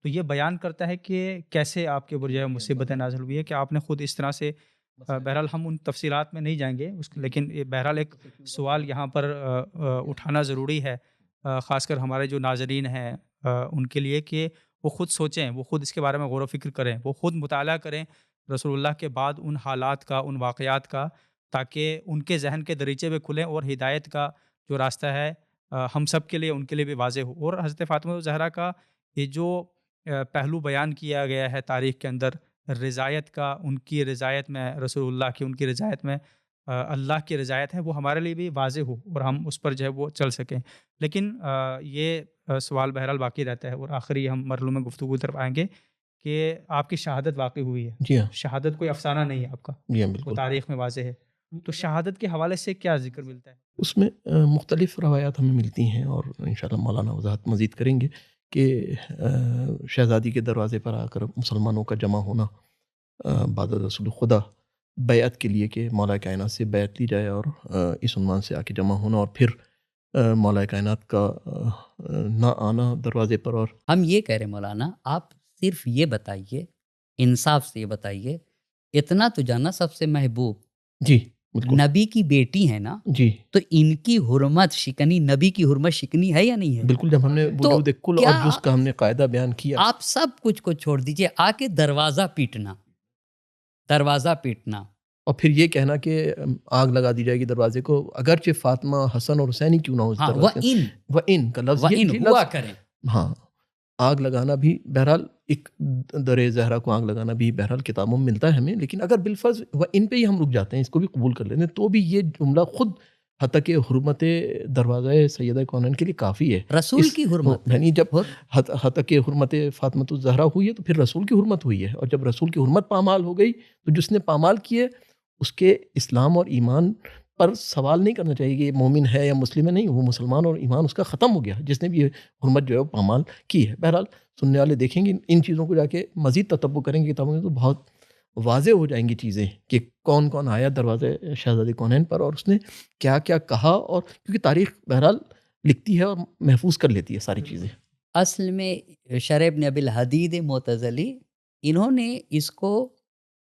تو یہ بیان کرتا ہے کہ کیسے آپ کے اوپر جو ہے مصیبتیں نازل ہوئی ہے، کہ آپ نے خود اس طرح سے. بہرحال ہم ان تفصیلات میں نہیں جائیں گے، لیکن بہرحال ایک سوال یہاں پر اٹھانا ضروری ہے، خاص کر ہمارے جو ناظرین ہیں ان کے لیے، کہ وہ خود سوچیں، وہ خود اس کے بارے میں غور و فکر کریں، وہ خود مطالعہ کریں رسول اللہ کے بعد ان حالات کا، ان واقعات کا، تاکہ ان کے ذہن کے دریچے پہ کھلیں اور ہدایت کا جو راستہ ہے ہم سب کے لیے، ان کے لیے بھی واضح ہو. اور حضرت فاطمہ الزہرا کا یہ جو پہلو بیان کیا گیا ہے تاریخ کے اندر، رضایت کا، ان کی رضایت میں رسول اللہ کی، ان کی رضایت میں اللہ کی رضایت ہے، وہ ہمارے لیے بھی واضح ہو اور ہم اس پر جو ہے وہ چل سکیں. لیکن یہ سوال بہرحال باقی رہتا ہے، اور آخری ہم مرحلوں میں گفتگو طرف آئیں گے کہ آپ کی شہادت واقع ہوئی ہے. جی ہاں، شہادت کوئی افسانہ نہیں ہے آپ کا، جی ہاں وہ بالکل. تاریخ میں واضح ہے. تو شہادت کے حوالے سے کیا ذکر ملتا ہے؟ اس میں مختلف روایات ہمیں ملتی ہیں، اور انشاءاللہ مولانا وضاحت مزید کریں گے کہ شہزادی کے دروازے پر آ کر مسلمانوں کا جمع ہونا بعد رسول خدا بیعت کے لیے کہ مولا کائنات سے بیعت لی جائے، اور اس عنوان سے آ کے جمع ہونا، اور پھر مولا کائنات کا نہ آنا دروازے پر. اور ہم یہ کہہ رہے مولانا، آپ صرف یہ بتائیے، انصاف سے یہ بتائیے، اتنا تو جانا سب سے محبوب جی بالکل نبی کی بیٹی ہے نا، جی تو ان کی حرمت شکنی، نبی کی حرمت شکنی ہے یا نہیں ہے؟ بالکل. جب ہم نے تو وجود کل کیا اور جز کا ہم نے قاعدہ بیان کیا، آپ سب کچھ کو چھوڑ دیجئے، آ کے دروازہ پیٹنا، اور پھر یہ کہنا کہ آگ لگا دی جائے گی دروازے کو، اگرچہ فاطمہ، حسن اور حسین ہی کیوں نہ ہو اس ہاں، دروازے وَإِن وَإِن کا لفظ وَإِن یہ ہوا لفظ، کریں، ہاں آگ لگانا بھی بہرحال ایک در زہرا کو آگ لگانا بھی بہرحال کتابوں میں ملتا ہے ہمیں، لیکن اگر بالفرض ان پہ ہی ہم رک جاتے ہیں، اس کو بھی قبول کر لیتے ہیں، تو بھی یہ جملہ خود حتیٰ کہ حرمت دروازہ سیدہ کونین کے لیے کافی ہے. رسول کی حرمت یعنی جب ہو- حتیٰ کہ حرمت فاطمۃ الزہرا ہوئی ہے تو پھر رسول کی حرمت ہوئی ہے، اور جب رسول کی حرمت پامال ہو گئی تو جس نے پامال کیے اس کے اسلام اور ایمان پر سوال نہیں کرنا چاہیے کہ یہ مومن ہے یا مسلم ہے. نہیں، وہ مسلمان اور ایمان اس کا ختم ہو گیا جس نے بھی یہ حرمت جو ہے وہ پامال کی ہے. بہرحال سننے والے دیکھیں گے ان چیزوں کو، جا کے مزید تتبع کریں گے کتابوں میں تو بہت واضح ہو جائیں گی چیزیں کہ کون کون آیا دروازے شہزادی کونین پر اور اس نے کیا کیا کہا، اور کیونکہ تاریخ بہرحال لکھتی ہے اور محفوظ کر لیتی ہے ساری چیزیں. اصل میں شرح ابن ابی الحدید معتزلی انہوں نے اس کو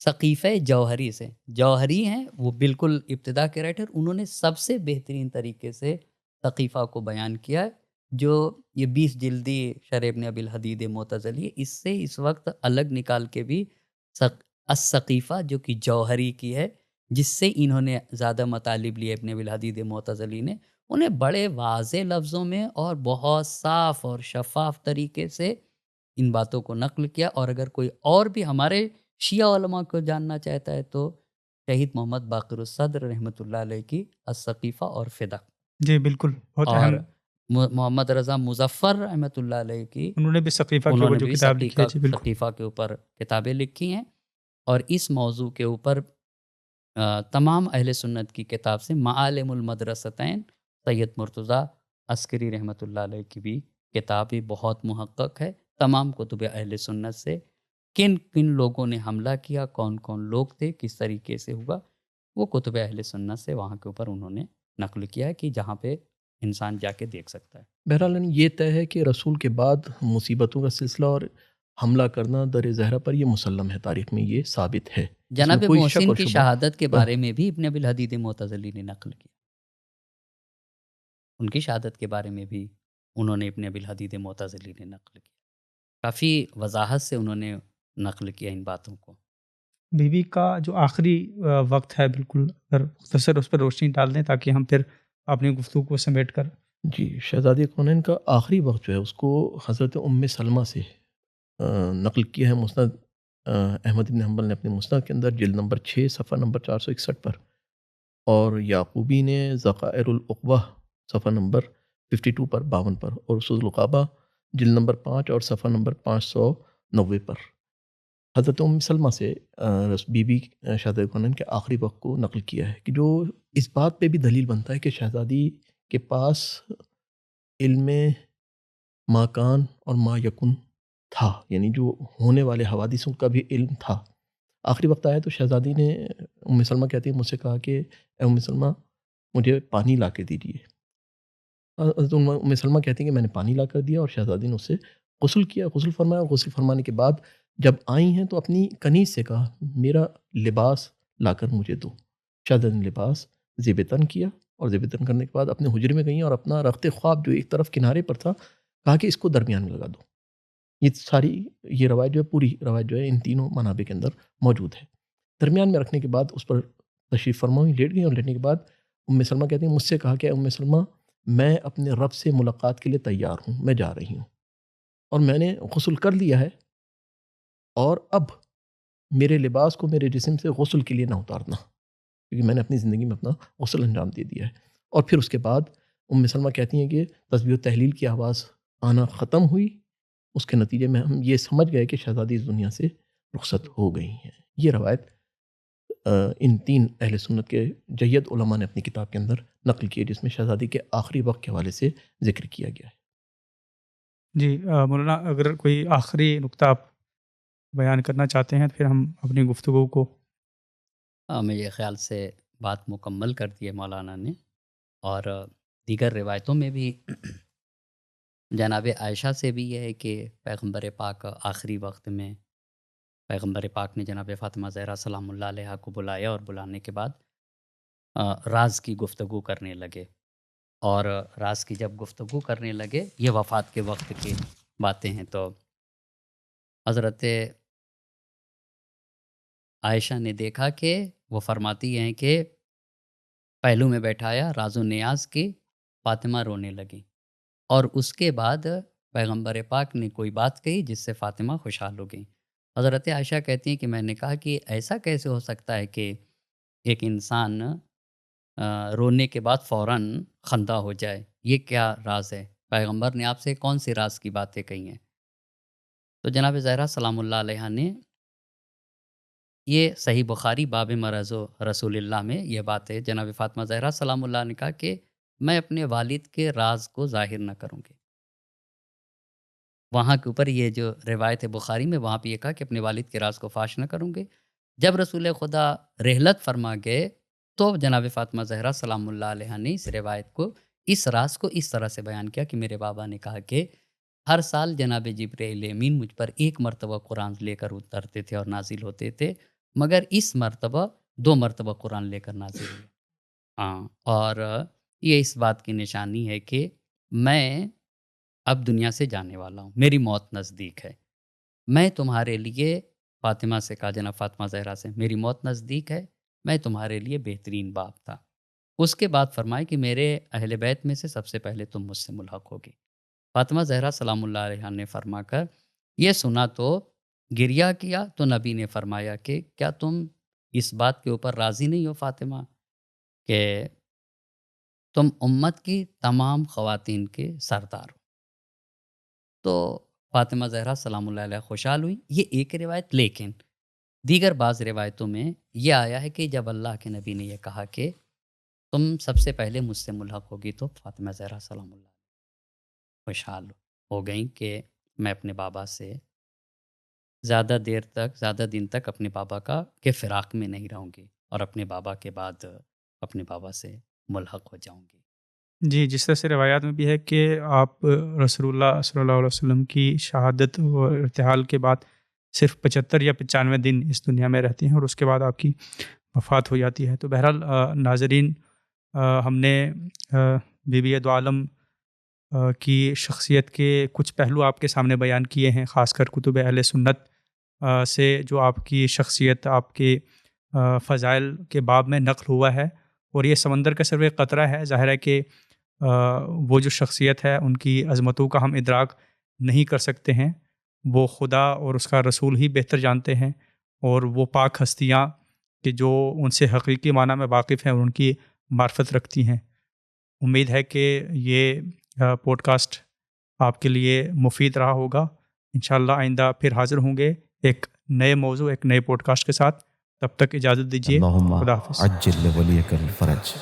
ثقیفہ جوہری سے، جوہری ہیں وہ بالکل ابتدا کے رائٹر، انہوں نے سب سے بہترین طریقے سے ثقیفہ کو بیان کیا ہے. جو یہ 20 جلدی شرح ابن ابی الحدید معتزلی ہے، اس سے اس وقت الگ نکال کے بھی الثقیفہ جو کہ جوہری کی ہے، جس سے انہوں نے زیادہ مطالب لیے ابن ابی الحدید معتزلی نے، انہیں بڑے واضح لفظوں میں اور بہت صاف اور شفاف طریقے سے ان باتوں کو نقل کیا. اور اگر کوئی اور بھی ہمارے شیعہ علماء کو جاننا چاہتا ہے تو شہید محمد باقر الصدر رحمۃ اللہ علیہ کی الثقیفہ اور فدا، جی بالکل، بہت اور اہم. محمد رضا مظفر رحمۃ اللہ علیہ کی، انہوں نے بھی ثقیفہ کے انہوں اوپر نے جو بھی کتاب لکھی ہے. جی بالکل. ثقیفہ کے اوپر کتابیں لکھی ہیں. اور اس موضوع کے اوپر تمام اہل سنت کی کتاب سے معالم المدرستین سید مرتضیٰ عسکری رحمۃ اللہ علیہ کی بھی کتاب بھی بہت محقق ہے. تمام کتب اہل سنت سے کن کن لوگوں نے حملہ کیا، کون کون لوگ تھے، کس طریقے سے ہوا، وہ کتب اہل سنت سے وہاں کے اوپر انہوں نے نقل کیا ہے کہ جہاں پہ انسان جا کے دیکھ سکتا ہے. بہرحال یہ طے ہے کہ رسول کے بعد مصیبتوں کا سلسلہ اور حملہ کرنا در زہرا پر یہ مسلم ہے، تاریخ میں یہ ثابت ہے. اس میں جناب کوئی شک محسن اور کی شبہ شہادت کے بارے میں بھی ابن ابی الحدید معتزلی نے نقل کیا. ان کی شہادت کے بارے میں بھی انہوں نے ابن ابی الحدید معتزلی نے نقل کیا. کافی وضاحت سے انہوں نے نقل کیا ان باتوں کو. بیوی کا جو آخری وقت ہے، بالکل اگر مختصر اس پر روشنی ڈال دیں تاکہ ہم پھر اپنی گفتگو کو سمیٹ کر. جی، شہزادی کونین کا آخری وقت جو ہے اس کو حضرت ام سلمہ سے نقل کیا ہے مسند احمد بن حنبل نے اپنے مسند کے اندر جلد نمبر 6 صفحہ نمبر 461 پر، اور یعقوبی نے ذخائر العقبہ صفحہ نمبر 52 پر 52 پر، اور اصول القابہ جلد نمبر 5 اور صفحہ نمبر 590 پر حضرت ام سلمہ سے بی بی شہزادی کونین کے آخری وقت کو نقل کیا ہے، کہ جو اس بات پہ بھی دلیل بنتا ہے کہ شہزادی کے پاس علم ما کان اور ما یکن تھا، یعنی جو ہونے والے حوادثوں کا بھی علم تھا. آخری وقت آیا تو شہزادی نے، ام سلمہ کہتی ہے، مجھ سے کہا کہ اے ام سلمہ مجھے پانی لا کے دیجیے. حضرت ام سلمہ کہتی ہیں کہ میں نے پانی لا کر دیا اور شہزادی نے اس سے غسل کیا، غسل فرمایا. غسل فرمانے کے بعد جب آئی ہیں تو اپنی کنیز سے کہا میرا لباس لا کر مجھے دو. شہزادی نے لباس زیب تن کیا، اور زیب تن کرنے کے بعد اپنے حجرے میں گئیں اور اپنا رخت خواب جو ایک طرف کنارے پر تھا کہا کہ اس کو درمیان میں لگا دو. یہ روایت جو ہے، پوری روایت جو ہے ان تینوں منابع کے اندر موجود ہے. درمیان میں رکھنے کے بعد اس پر تشریف فرما ہوئی، لیٹ گئی، اور لیٹنے کے بعد ام سلمہ کہتی ہیں مجھ سے کہا کہ ام سلمہ میں اپنے رب سے ملاقات کے لیے تیار ہوں، میں جا رہی ہوں، اور میں نے غسل کر لیا ہے، اور اب میرے لباس کو میرے جسم سے غسل کے لیے نہ اتارنا، کیونکہ میں نے اپنی زندگی میں اپنا غسل انجام دے دیا ہے. اور پھر اس کے بعد ام سلمہ کہتی ہیں کہ تسبیح و تحلیل کی آواز آنا ختم ہوئی. اس کے نتیجے میں ہم یہ سمجھ گئے کہ شہزادی اس دنیا سے رخصت ہو گئی ہیں. یہ روایت ان تین اہل سنت کے جید علماء نے اپنی کتاب کے اندر نقل کی ہے، جس میں شہزادی کے آخری وقت کے حوالے سے ذکر کیا گیا ہے. جی مولانا، اگر کوئی آخری نقطہ آپ بیان کرنا چاہتے ہیں تو پھر ہم اپنی گفتگو کو. میرے خیال سے بات مکمل کر دی ہے مولانا نے. اور دیگر روایتوں میں بھی جناب عائشہ سے بھی یہ ہے کہ پیغمبر پاک آخری وقت میں پیغمبر پاک نے جناب فاطمہ زہرا سلام اللہ علیہا کو بلایا، اور بلانے کے بعد راز کی گفتگو کرنے لگے. اور راز کی جب گفتگو کرنے لگے، یہ وفات کے وقت کی باتیں ہیں، تو حضرت عائشہ نے دیکھا کہ وہ فرماتی ہیں کہ پہلو میں بیٹھایا، راز و نیاز کی، فاطمہ رونے لگی، اور اس کے بعد پیغمبر پاک نے کوئی بات کہی جس سے فاطمہ خوشحال ہو گئیں۔ حضرت عائشہ کہتی ہیں کہ میں نے کہا کہ ایسا کیسے ہو سکتا ہے کہ ایک انسان رونے کے بعد فوراً خندہ ہو جائے، یہ کیا راز ہے؟ پیغمبر نے آپ سے کون سی راز کی باتیں کہی ہیں؟ تو جناب زہرا سلام اللہ علیہ نے یہ صحیح بخاری باب مرض و رسول اللہ میں یہ بات ہے، جناب فاطمہ زہرا سلام اللہ نے کہا کہ میں اپنے والد کے راز کو ظاہر نہ کروں گی۔ وہاں کے اوپر یہ جو روایت ہے بخاری میں، وہاں پہ یہ کہا کہ اپنے والد کے راز کو فاش نہ کروں گے۔ جب رسول خدا رحلت فرما گئے تو جناب فاطمہ زہرا سلام اللہ علیہ نے اس روایت کو، اس راز کو اس طرح سے بیان کیا کہ میرے بابا نے کہا کہ ہر سال جناب جبرائیل امین مجھ پر ایک مرتبہ قرآن لے کر اترتے تھے اور نازل ہوتے تھے، مگر اس مرتبہ 2 مرتبہ قرآن لے کر نازل ہوئے۔ ہاں، اور یہ اس بات کی نشانی ہے کہ میں اب دنیا سے جانے والا ہوں، میری موت نزدیک ہے۔ میں تمہارے لیے، فاطمہ سے کہا جناب فاطمہ زہرا سے، میری موت نزدیک ہے، میں تمہارے لیے بہترین باپ تھا۔ اس کے بعد فرمائے کہ میرے اہل بیت میں سے سب سے پہلے تم مجھ سے ملحق ہوگی۔ فاطمہ زہرا سلام اللہ علیہ نے فرما کر یہ سنا تو گریہ کیا، تو نبی نے فرمایا کہ کیا تم اس بات کے اوپر راضی نہیں ہو فاطمہ کہ تم امت کی تمام خواتین کے سردار ہو؟ تو فاطمہ زہرا سلام اللہ علیہ خوشحال ہوئی۔ یہ ایک روایت، لیکن دیگر بعض روایتوں میں یہ آیا ہے کہ جب اللہ کے نبی نے یہ کہا کہ تم سب سے پہلے مجھ سے ملحق ہوگی، تو فاطمہ زہرا سلام اللہ خوشحال ہو گئیں کہ میں اپنے بابا سے زیادہ دیر تک، زیادہ دن تک اپنے بابا کے فراق میں نہیں رہوں گی، اور اپنے بابا کے بعد اپنے بابا سے ملحق ہو جاؤں گی۔ جی، جس طرح سے روایات میں بھی ہے کہ آپ رسول اللہ صلی اللہ علیہ وسلم کی شہادت و ارتحال کے بعد صرف 75 یا 95 دن اس دنیا میں رہتے ہیں اور اس کے بعد آپ کی وفات ہو جاتی ہے۔ تو بہرحال ناظرین، ہم نے بی بی دو عالم کی شخصیت کے کچھ پہلو آپ کے سامنے بیان کیے ہیں، خاص کر کتب اہل سنت سے جو آپ کی شخصیت، آپ کے فضائل کے باب میں نقل ہوا ہے، اور یہ سمندر کا صرف ایک قطرہ ہے۔ ظاہر ہے کہ وہ جو شخصیت ہے ان کی عظمتوں کا ہم ادراک نہیں کر سکتے ہیں، وہ خدا اور اس کا رسول ہی بہتر جانتے ہیں، اور وہ پاک ہستیاں کہ جو ان سے حقیقی معنی میں واقف ہیں اور ان کی معرفت رکھتی ہیں۔ امید ہے کہ یہ پوڈ کاسٹ آپ کے لیے مفید رہا ہوگا۔ انشاءاللہ آئندہ پھر حاضر ہوں گے ایک نئے موضوع، ایک نئے پوڈ کاسٹ کے ساتھ۔ تب تک اجازت دیجیے، خدا حافظ۔ عجل لولیک الفرج۔